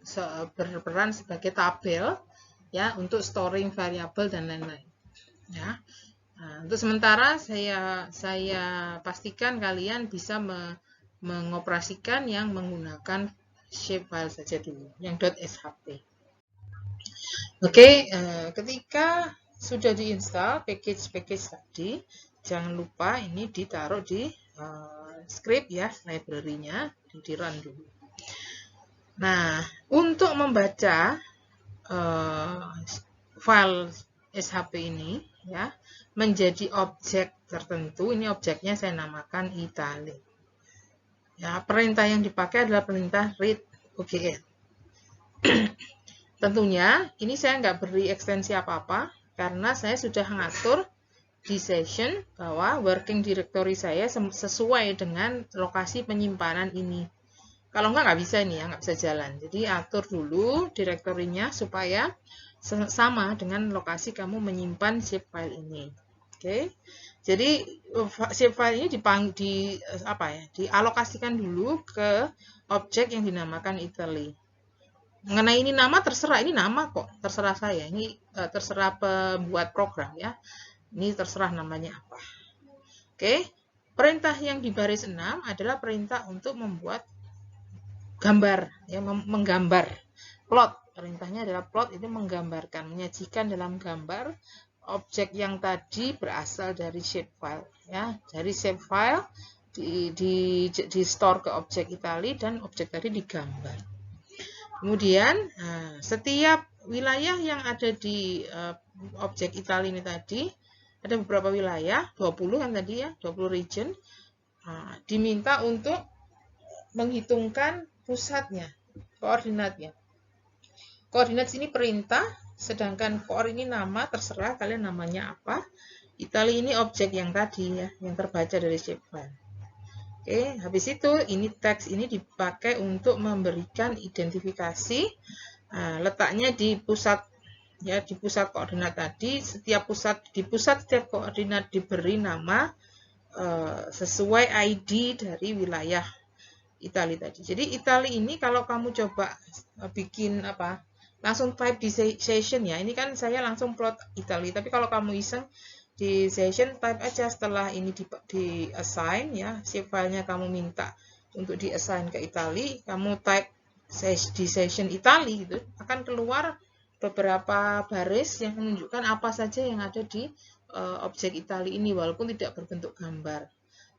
berperan sebagai tabel ya untuk storing variabel dan lain-lain ya. Nah, untuk sementara saya pastikan kalian bisa mengoperasikan yang menggunakan shapefile saja dulu, yang .shp. Oke, ketika sudah diinstal package-package tadi, jangan lupa ini ditaruh di script ya, library-nya di run dulu. Nah, untuk membaca file SHP ini ya menjadi objek tertentu, ini objeknya saya namakan Itali. Ya, perintah yang dipakai adalah perintah read OGL. Tentunya ini saya nggak beri ekstensi apa-apa karena saya sudah mengatur di session bahwa working directory saya sesuai dengan lokasi penyimpanan ini. Kalau nggak bisa ini ya, nggak bisa jalan. Jadi atur dulu direktorinya supaya sama dengan lokasi kamu menyimpan shapefile ini. Oke. Jadi shapefile ini dialokasikan dulu ke objek yang dinamakan Italy. Mengenai ini nama terserah, ini nama kok, terserah saya. Ini terserah pembuat program ya. Ini terserah namanya apa. Oke. Perintah yang di baris 6 adalah perintah untuk membuat gambar ya, menggambar plot. Perintahnya adalah plot, itu menggambarkan, menyajikan dalam gambar objek yang tadi berasal dari shapefile ya. Dari shapefile di store ke objek Itali dan objek tadi digambar. Kemudian setiap wilayah yang ada di objek Itali ini tadi, ada beberapa wilayah, 20 kan tadi ya, 20 region, diminta untuk menghitungkan pusatnya, koordinatnya. Koordinat sini perintah, sedangkan koor ini nama, terserah kalian namanya apa. Itali ini objek yang tadi ya, yang terbaca dari shapefile. Oke, habis itu ini teks ini dipakai untuk memberikan identifikasi, letaknya di pusat, ya, di pusat koordinat tadi. Di pusat setiap koordinat diberi nama sesuai ID dari wilayah Italia tadi. Jadi Italia ini kalau kamu coba bikin apa, langsung type di session ya. Ini kan saya langsung plot Italia, tapi kalau kamu iseng di session type aja setelah ini di assign ya, shape filenya kamu minta untuk di assign ke Italia, kamu type di session Italia gitu, akan keluar beberapa baris yang menunjukkan apa saja yang ada di objek Italia ini walaupun tidak berbentuk gambar.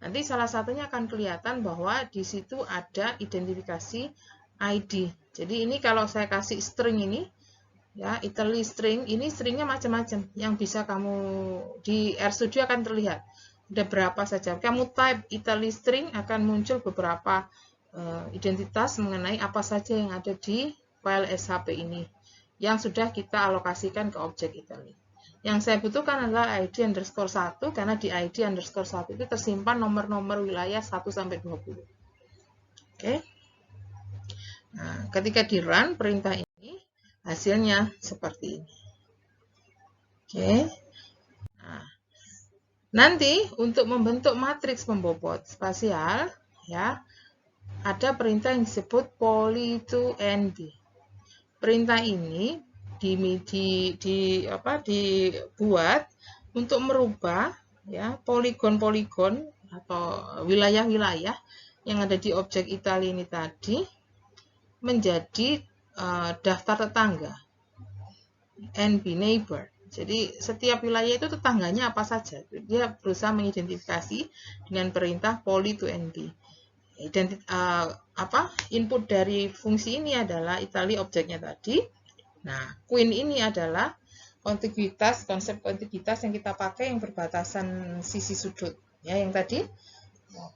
Nanti salah satunya akan kelihatan bahwa di situ ada identifikasi ID. Jadi ini kalau saya kasih string ini, ya, Italy string, ini stringnya macam-macam yang bisa kamu di RStudio akan terlihat. Ada berapa saja. Kamu type Italy string akan muncul beberapa identitas mengenai apa saja yang ada di file SHP ini yang sudah kita alokasikan ke objek Italy. Yang saya butuhkan adalah ID underscore 1 karena di ID underscore 1 itu tersimpan nomor-nomor wilayah 1 sampai 20. Oke. Nah, ketika di run perintah ini hasilnya seperti ini. Oke. Nah, nanti untuk membentuk matriks pembobot spasial ya, ada perintah yang disebut poly2nb. Perintah ini dibuat untuk merubah ya poligon-poligon atau wilayah-wilayah yang ada di objek Italia ini tadi menjadi daftar tetangga, NB neighbor. Jadi setiap wilayah itu tetangganya apa saja. Dia berusaha mengidentifikasi dengan perintah poly2nb. Input dari fungsi ini adalah Italia objeknya tadi. Nah, Queen ini adalah kontiguitas, konsep kontiguitas yang kita pakai yang berbatasan sisi sudut. Ya, yang tadi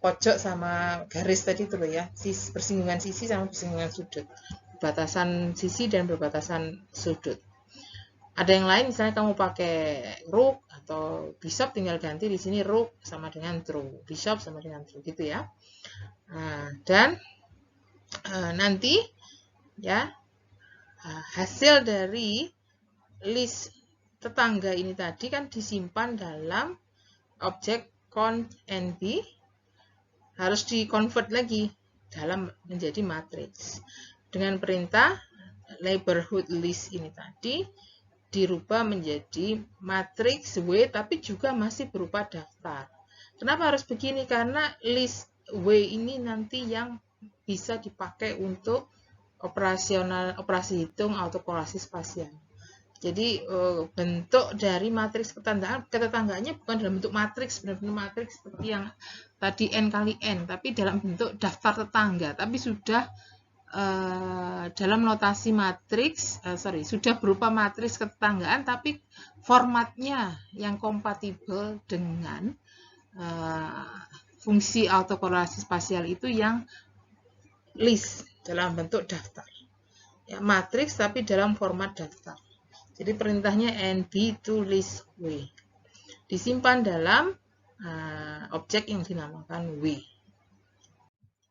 pojok sama garis tadi itu loh ya, bersinggungan sisi sama bersinggungan sudut. Berbatasan sisi dan berbatasan sudut. Ada yang lain, misalnya kamu pakai rook atau bishop, tinggal ganti di sini rook sama dengan true, bishop sama dengan true gitu ya. Nah, dan nanti ya hasil dari list tetangga ini tadi kan disimpan dalam objek cont_nb, harus di-convert lagi dalam menjadi matriks. Dengan perintah neighborhood list ini tadi dirubah menjadi matriks W tapi juga masih berupa daftar. Kenapa harus begini? Karena list W ini nanti yang bisa dipakai untuk operasi hitung autokorelasi spasial. Jadi bentuk dari matriks ketetanggaannya bukan dalam bentuk matriks, benar-benar matriks seperti yang tadi N kali N, tapi dalam bentuk daftar tetangga, tapi sudah dalam notasi matriks, sudah berupa matriks ketetanggaan, tapi formatnya yang kompatibel dengan fungsi autokorelasi spasial itu yang list dalam bentuk daftar. Ya, matriks tapi dalam format daftar. Jadi perintahnya nb to list W. Disimpan dalam objek yang dinamakan W.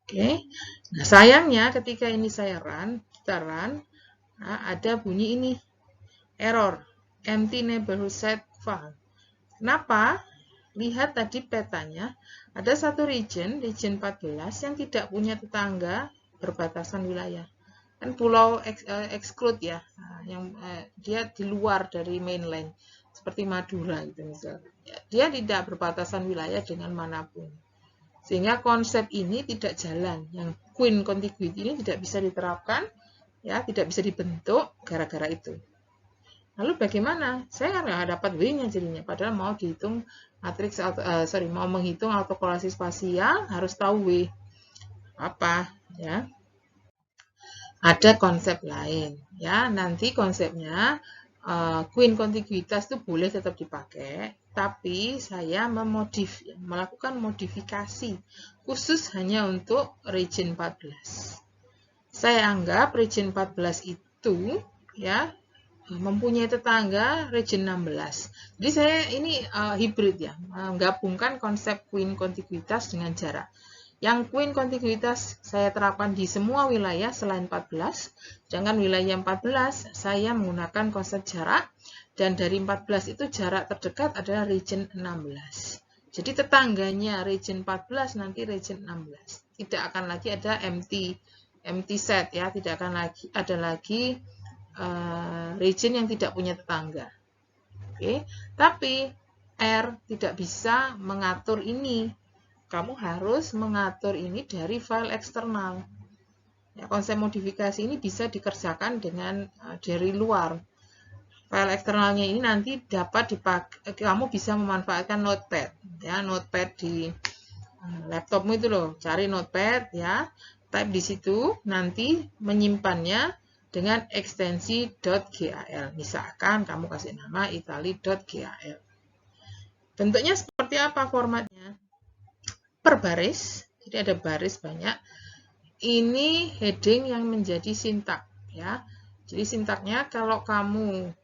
Oke. Nah, sayangnya ketika ini saya kita run, ada bunyi ini. Error. Empty neighborhood set file. Kenapa? Lihat tadi petanya. Ada satu region 14 yang tidak punya tetangga berbatasan wilayah. Kan pulau exclude ya, yang dia di luar dari mainland seperti Madura gitu misalnya. Dia tidak berbatasan wilayah dengan manapun, sehingga konsep ini tidak jalan. Yang Queen contiguity ini tidak bisa diterapkan, ya, tidak bisa dibentuk gara-gara itu. Lalu bagaimana? Saya nggak dapat W-nya jadinya, padahal mau dihitung matriks mau menghitung autokorelasi spasial harus tahu W apa ya. Ada konsep lain ya, nanti konsepnya Queen kontiguitas itu boleh tetap dipakai, tapi saya melakukan modifikasi khusus hanya untuk region 14. Saya anggap region 14 itu ya mempunyai tetangga region 16. Jadi saya ini hybrid ya, menggabungkan konsep Queen kontiguitas dengan jarak. Yang point kontiguitas saya terapkan di semua wilayah selain 14. Sedangkan wilayah 14 saya menggunakan konsep jarak. Dan dari 14 itu jarak terdekat adalah region 16. Jadi tetangganya region 14 nanti region 16. Tidak akan lagi ada empty set ya, tidak akan lagi ada lagi region yang tidak punya tetangga. Oke, tapi R tidak bisa mengatur ini. Kamu harus mengatur ini dari file eksternal. Ya, konsep modifikasi ini bisa dikerjakan dengan dari luar. File eksternalnya ini nanti dapat dipakai, kamu bisa memanfaatkan Notepad. Ya, Notepad di laptopmu itu loh, cari Notepad ya, type di situ, nanti menyimpannya dengan ekstensi .gal. Misalkan kamu kasih nama italy.gal. Bentuknya seperti apa formatnya? Per baris, jadi ada baris banyak. Ini heading yang menjadi sintak ya. Jadi sintaknya kalau kamu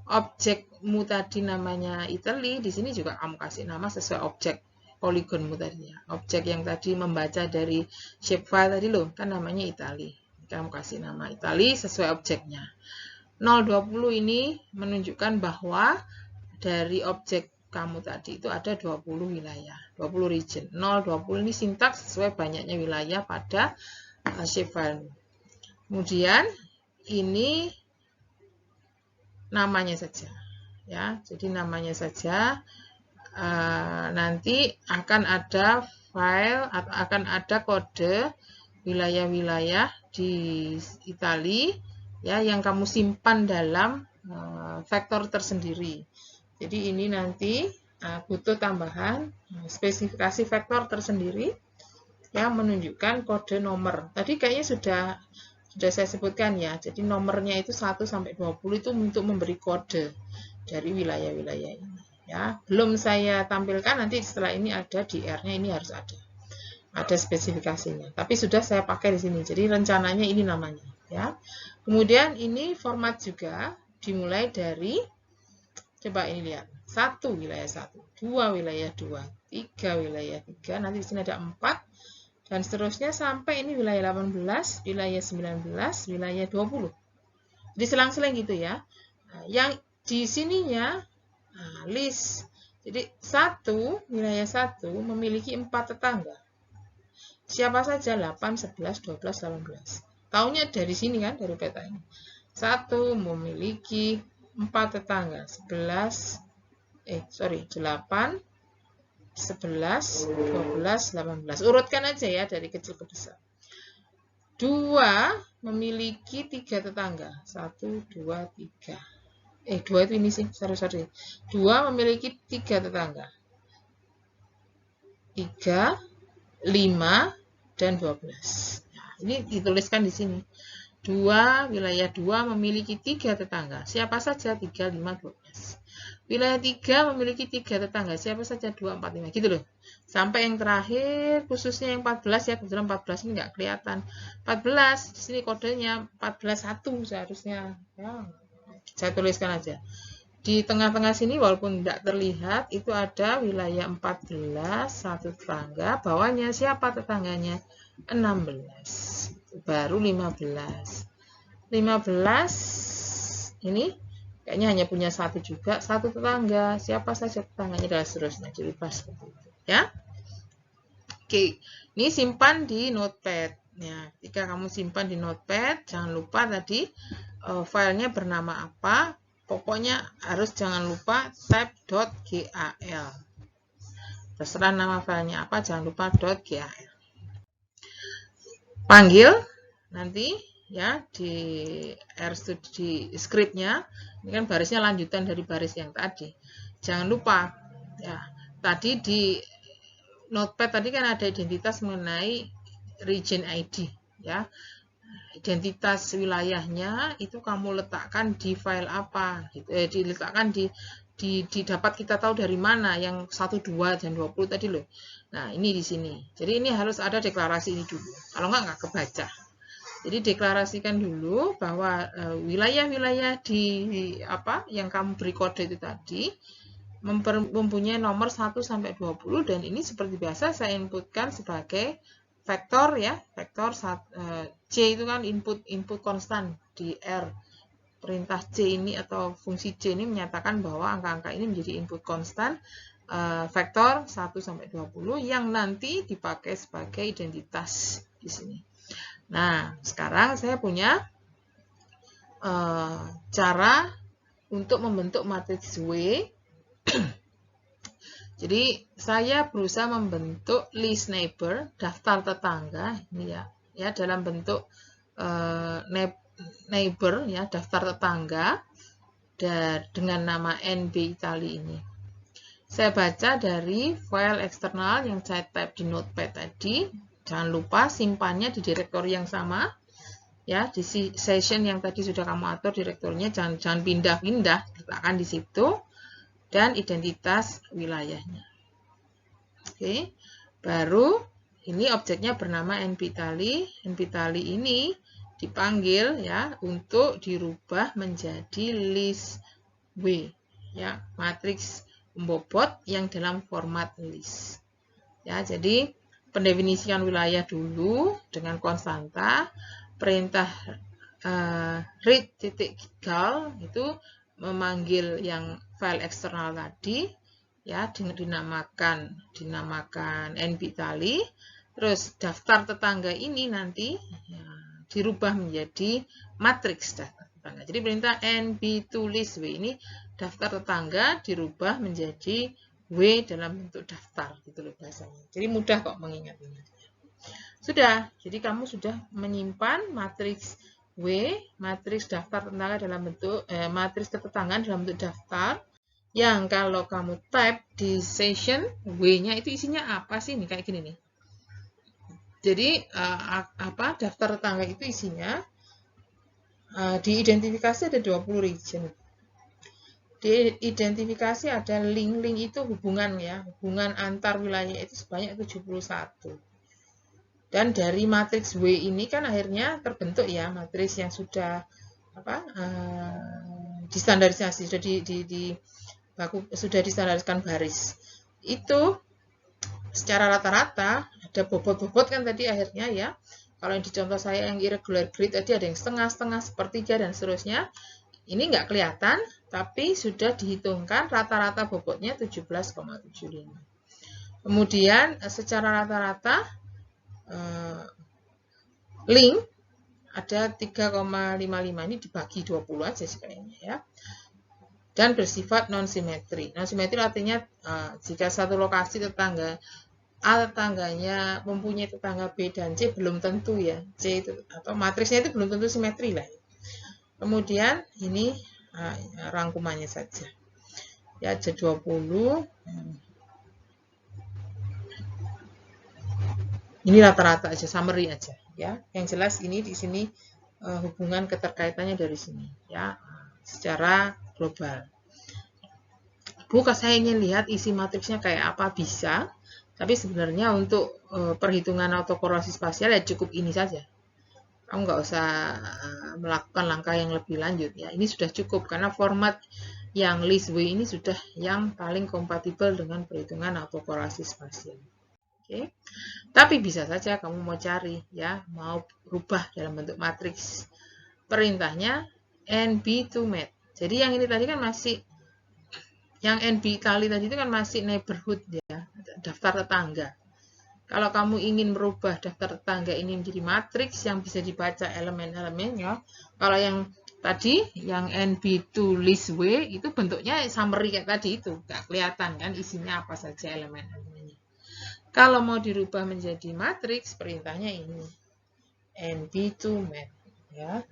objekmu tadi namanya Italy, di sini juga kamu kasih nama sesuai objek poligonmu tadi ya. Objek yang tadi membaca dari shapefile tadi loh, kan namanya Italy. Kamu kasih nama Italy sesuai objeknya. 020 ini menunjukkan bahwa dari objek kamu tadi itu ada 20 wilayah, 20 region. 020 ini sintaks sesuai banyaknya wilayah pada shapefile. Kemudian ini namanya saja ya. Jadi namanya saja. Nanti akan ada file atau akan ada kode wilayah-wilayah di Italy ya yang kamu simpan dalam vektor tersendiri. Jadi ini nanti butuh tambahan spesifikasi vektor tersendiri yang menunjukkan kode nomor. Tadi kayaknya sudah saya sebutkan ya. Jadi nomornya itu 1 sampai 20 itu untuk memberi kode dari wilayah-wilayah ini. Ya, belum saya tampilkan, nanti setelah ini ada di R-nya, ini harus ada spesifikasinya. Tapi sudah saya pakai di sini. Jadi rencananya ini namanya ya. Kemudian ini format juga dimulai dari, coba ini lihat, 1 wilayah 1, 2 wilayah 2, 3 wilayah 3, nanti di sini ada 4 dan seterusnya sampai ini wilayah 18, wilayah 19, wilayah 20. Jadi selang-seling gitu ya. Nah, yang di sininya list. Jadi wilayah 1 memiliki 4 tetangga. Siapa saja? 8, 11, 12, 18. Tahunya dari sini kan, dari peta ini. 1 memiliki 4 tetangga. 8, 11, 12, 18. Urutkan aja ya dari kecil ke besar. 2 memiliki 3 tetangga. 1, 2, 3. 2 itu ini sih, sorry. 2 memiliki 3 tetangga. 3, 5, dan 12. Nah, ini dituliskan di sini. 2, wilayah 2 memiliki 3 tetangga. Siapa saja? 3, 5, 12. Wilayah 3 memiliki 3 tetangga. Siapa saja? 2, 4, 5. Gitu loh. Sampai yang terakhir, khususnya yang 14 ya. Kebetulan 14 ini nggak kelihatan. 14, di sini kodenya 14.1 seharusnya. Ya. Saya tuliskan aja. Di tengah-tengah sini walaupun tidak terlihat itu ada wilayah 14, 1 tetangga, bawahnya siapa tetangganya? 16. Baru 15. 15 ini kayaknya hanya punya 1 juga, 1 tetangga. Siapa saja tetangganya dan seterusnya. Jadi pas seperti itu, ya. Oke, ini simpan di Notepad. Ya, ketika kamu simpan di Notepad, jangan lupa tadi filenya bernama apa. Pokoknya harus jangan lupa type.gal. Terserah nama filenya apa, jangan lupa .gal. Panggil nanti ya di RStudio scriptnya. Ini kan barisnya lanjutan dari baris yang tadi. Jangan lupa ya, tadi di Notepad tadi kan ada identitas mengenai region ID ya. Identitas wilayahnya itu kamu letakkan di file apa gitu. Diletakkan dapat kita tahu dari mana yang 1, 2 dan 20 tadi loh. Nah, ini di sini. Jadi ini harus ada deklarasi ini dulu. Kalau nggak kebaca. Jadi deklarasikan dulu bahwa wilayah-wilayah di apa yang kamu beri kode itu tadi mempunyai nomor 1 sampai 20 dan ini seperti biasa saya inputkan sebagai vektor ya, vektor C itu kan input konstan di R. Perintah C ini atau fungsi C ini menyatakan bahwa angka-angka ini menjadi input konstan vektor 1 sampai 20 yang nanti dipakai sebagai identitas di sini. Nah, sekarang saya punya cara untuk membentuk matriks W. Jadi saya berusaha membentuk list neighbor, daftar tetangga ini ya dalam bentuk neighbor ya, daftar tetangga dengan nama NB Italy ini. Saya baca dari file eksternal yang saya type di Notepad tadi. Jangan lupa simpannya di direktori yang sama. Ya, di session yang tadi sudah kamu atur direktorinya, jangan pindah-pindah, letakkan di situ. Dan identitas wilayahnya. Oke, baru ini objeknya bernama NB Italy. NB Italy ini dipanggil ya untuk dirubah menjadi list W ya, matriks pembobot yang dalam format list. Ya, jadi pendefinisian wilayah dulu dengan konstanta, perintah read.gal itu memanggil yang file eksternal tadi ya, dinamakan NB Italy. Terus daftar tetangga ini nanti ya, dirubah menjadi matriks daftar tetangga. Jadi perintah NB2list W ini daftar tetangga dirubah menjadi W dalam bentuk daftar gitu loh bahasanya. Jadi mudah kok mengingat-ingatnya. Sudah, jadi kamu sudah menyimpan matriks W, matriks daftar tetangga dalam bentuk matriks ketetanggaan dalam bentuk daftar, yang kalau kamu type di session W-nya itu isinya apa sih nih, kayak gini nih. Jadi daftar tetangga itu isinya diidentifikasi ada 20 region. Di identifikasi ada link itu hubungan ya, hubungan antar wilayah itu sebanyak 71. Dan dari matriks W ini kan akhirnya terbentuk ya matriks yang sudah distandarisasi, sudah distandariskan baris. Itu secara rata-rata ada bobot-bobot kan tadi akhirnya ya. Kalau yang di contoh saya yang irregular grid tadi ada yang setengah-setengah, sepertiga dan seterusnya. Ini nggak kelihatan, tapi sudah dihitungkan rata-rata bobotnya 17,75. Kemudian secara rata-rata link ada 3,55, ini dibagi 20 aja sih kayaknya ya. Dan bersifat non-simetri. Non-simetri artinya jika satu lokasi tetangga A tetangganya mempunyai tetangga B dan C belum tentu ya. C itu atau matriksnya itu belum tentu simetri lah. Kemudian ini rangkumannya saja. Ya, ada 20. Ini rata-rata aja, summary aja ya. Yang jelas ini di sini hubungan keterkaitannya dari sini ya, secara global. Bukan saya ingin lihat isi matriksnya kayak apa bisa, tapi sebenarnya untuk perhitungan autokorelasi spasial ya cukup ini saja. Kamu nggak usah melakukan langkah yang lebih lanjut ya. Ini sudah cukup karena format yang list W ini sudah yang paling kompatibel dengan perhitungan autokorelasi spasial. Oke. Tapi bisa saja kamu mau cari ya, mau rubah dalam bentuk matriks. Perintahnya NB2mat. Jadi yang ini tadi kan masih, yang NB Italy tadi itu kan masih neighborhood ya, daftar tetangga. Kalau kamu ingin merubah daftar tetangga ini menjadi matriks yang bisa dibaca elemen-elemennya, kalau yang tadi, yang NB2list W itu bentuknya summary kayak tadi itu, nggak kelihatan kan isinya apa saja elemen-elemennya. Kalau mau dirubah menjadi matriks, perintahnya ini NB2mat ya.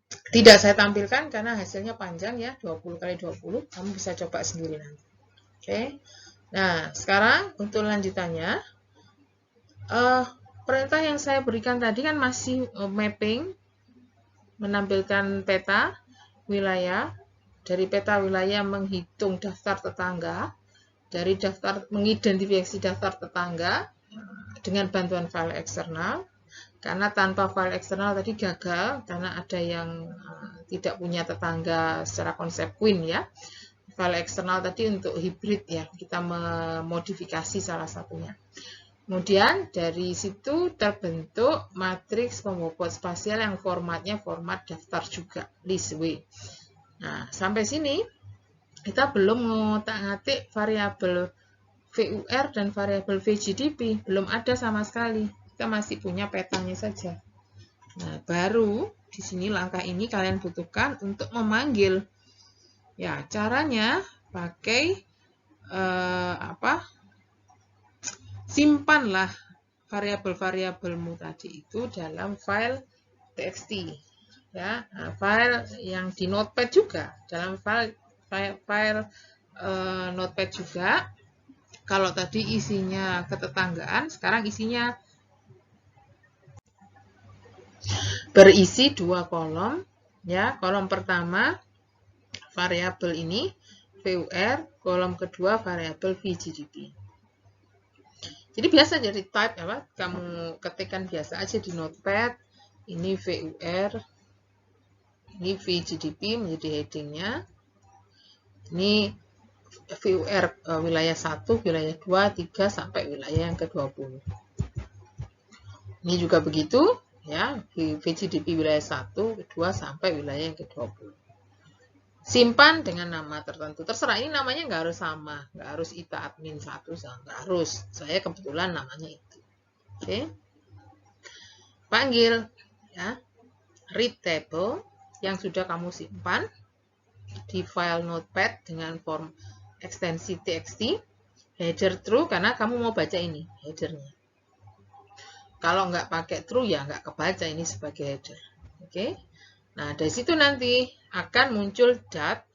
Tidak saya tampilkan karena hasilnya panjang ya, 20 kali 20. Kamu bisa coba sendiri nanti. Oke. Nah, sekarang untuk lanjutannya, perintah yang saya berikan tadi kan masih mapping, menampilkan peta wilayah. Dari peta wilayah menghitung daftar tetangga. Dari daftar mengidentifikasi daftar tetangga dengan bantuan file eksternal. Karena tanpa file eksternal tadi gagal, karena ada yang tidak punya tetangga secara konsep Queen ya. file eksternal tadi untuk hybrid ya, kita memodifikasi salah satunya. Kemudian dari situ terbentuk matriks pembobot spasial yang formatnya format daftar juga, list W. Nah, sampai sini kita belum ngotak-ngatik variabel VUR dan variabel VGDP, belum ada sama sekali. Kita masih punya petanya saja. Nah, baru di sini langkah ini kalian butuhkan untuk memanggil. Ya, caranya pakai simpanlah variabel-variabelmu tadi itu dalam file txt. Ya, file yang di Notepad juga, dalam file Notepad juga. Kalau tadi isinya ketetanggaan, sekarang isinya berisi 2 kolom. Ya, kolom pertama variabel ini VUR, kolom kedua variabel VGDP. Jadi biasa jadi type apa? Kamu ketikkan biasa aja di Notepad. Ini VUR, ini VGDP menjadi headingnya. Ini VUR wilayah 1, wilayah 2, 3 sampai wilayah yang ke-20. Ini juga begitu. Ya, VGDP wilayah 1, 2 sampai wilayah yang ke-20. Simpan dengan nama tertentu. Terserah, ini namanya nggak harus sama. Nggak harus ITA admin 1, nggak harus. Saya kebetulan namanya itu. Oke. Panggil ya, read table yang sudah kamu simpan di file Notepad dengan form ekstensi txt. Header true karena kamu mau baca ini, headernya. Kalau nggak pakai true ya nggak kebaca ini sebagai header. Oke. Nah, dari situ nanti akan muncul dat,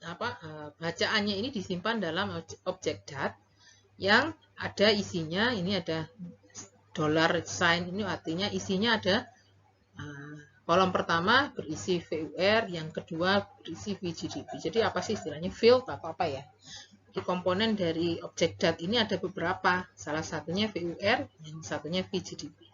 bacaannya ini disimpan dalam objek dat yang ada isinya, ini ada $sign, ini artinya isinya ada kolom pertama berisi VUR, yang kedua berisi VGDP. Jadi apa sih istilahnya field atau apa ya? Di komponen dari objek dat ini ada beberapa, salah satunya VUR, yang satunya VGDP.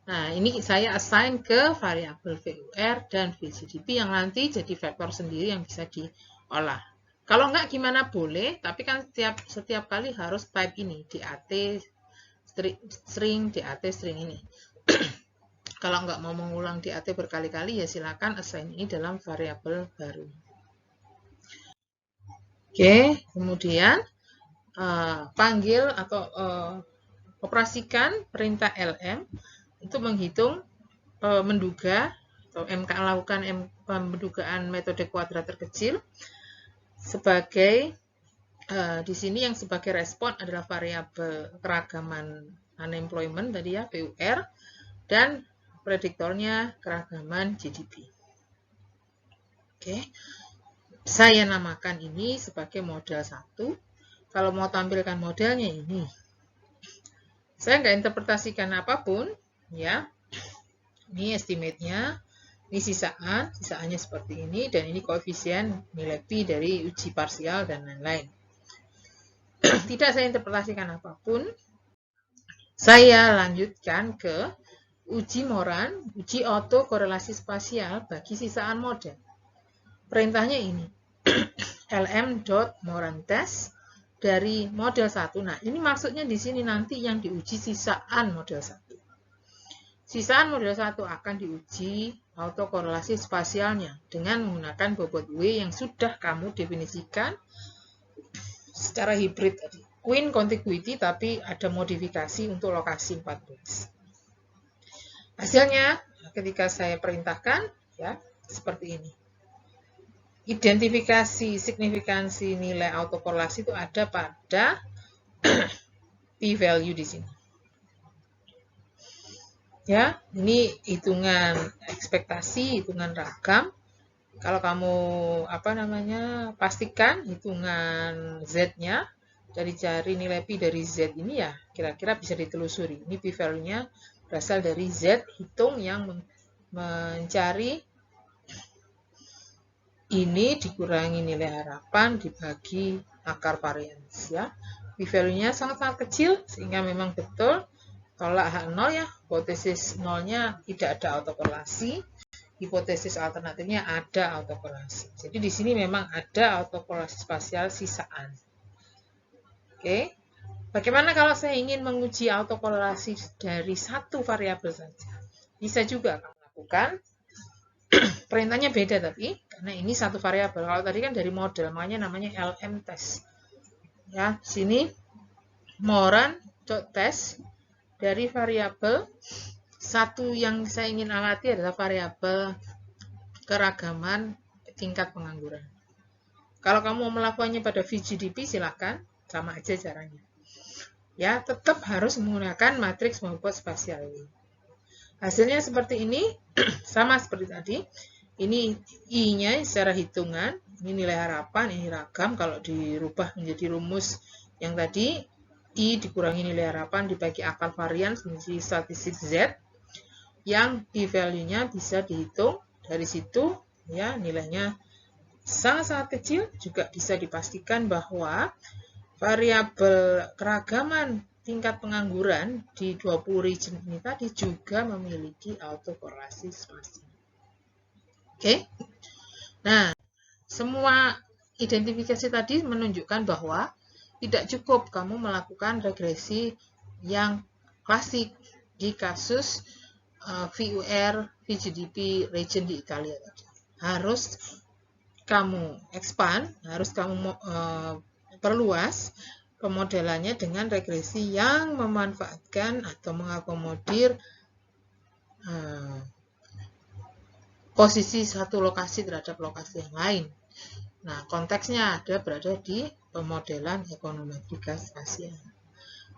Nah, ini saya assign ke variabel VUR dan VGDP yang nanti jadi vektor sendiri yang bisa diolah. Kalau enggak gimana boleh, tapi kan setiap kali harus type ini, DAT string, DAT string ini. Kalau enggak mau mengulang DAT berkali-kali, ya silakan assign ini dalam variabel baru. Oke, kemudian panggil atau operasikan perintah lm untuk menghitung, menduga, atau lakukan pendugaan metode kuadrat terkecil sebagai, di sini yang sebagai respon adalah variabel keragaman unemployment tadi ya, VUR, dan prediktornya keragaman GDP. Oke, saya namakan ini sebagai model 1. Kalau mau tampilkan modelnya ini, saya nggak interpretasikan apapun, ya. Ini estimate-nya, ini sisaannya seperti ini, dan ini koefisien nilai Pi dari uji parsial dan lain-lain. Tidak saya interpretasikan apapun, saya lanjutkan ke uji Moran, uji autokorelasi spasial bagi sisaan model. Perintahnya ini, lm.morantest dari model 1. Nah, ini maksudnya di sini nanti yang diuji sisaan model 1. Sisaan model 1 akan diuji autokorelasi spasialnya dengan menggunakan bobot W yang sudah kamu definisikan secara hibrid tadi. Queen contiguity tapi ada modifikasi untuk lokasi 14. Hasilnya ketika saya perintahkan ya seperti ini. Identifikasi signifikansi nilai autokorelasi itu ada pada p-value di sini. Ya, ini hitungan ekspektasi, hitungan ragam. Kalau kamu pastikan hitungan Z-nya dari cari nilai Pi dari Z ini ya kira-kira bisa ditelusuri. Ini p-value-nya berasal dari Z hitung yang mencari ini dikurangi nilai harapan dibagi akar varians ya. P-value-nya sangat-sangat kecil sehingga memang betul tolak H0 ya, hipotesis nolnya tidak ada autokorelasi. hipotesis alternatifnya ada autokorelasi. Jadi di sini memang ada autokorelasi spasial sisaan. Oke. Bagaimana kalau saya ingin menguji autokorelasi dari satu variabel saja? Bisa juga kamu lakukan. Perintahnya beda tapi, karena ini satu variabel. Kalau tadi kan dari model, makanya namanya LM test. Ya, sini moran.test dari variabel satu yang saya ingin amati adalah variabel keragaman tingkat pengangguran. Kalau kamu melakukannya pada VGDP, silakan, sama aja caranya. Ya, tetap harus menggunakan matriks Moorcock spasial ini. Hasilnya seperti ini, sama seperti tadi. Ini I-nya secara hitungan, ini nilai harapan, ini ragam. Kalau dirubah menjadi rumus yang tadi, I dikurangi nilai harapan dibagi akar varian menjadi statistik Z, yang p-value-nya bisa dihitung dari situ, ya nilainya sangat-sangat kecil. Juga bisa dipastikan bahwa variabel keragaman tingkat pengangguran di 20 region ini tadi juga memiliki autokorelasi spasial. Oke. Nah, semua identifikasi tadi menunjukkan bahwa tidak cukup kamu melakukan regresi yang klasik di kasus VUR, VGDP region di Italia tadi. Harus kamu expand, harus kamu perluas pemodelannya dengan regresi yang memanfaatkan atau mengakomodir posisi satu lokasi terhadap lokasi yang lain. Nah, konteksnya berada di pemodelan ekonometrika spasial.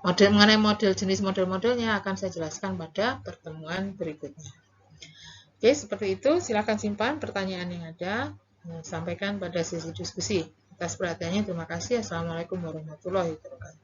Mengenai jenis model-modelnya akan saya jelaskan pada pertemuan berikutnya. Oke, seperti itu. Silakan simpan pertanyaan yang ada. Sampaikan pada sesi diskusi. Atas perhatiannya, terima kasih. Assalamualaikum warahmatullahi wabarakatuh.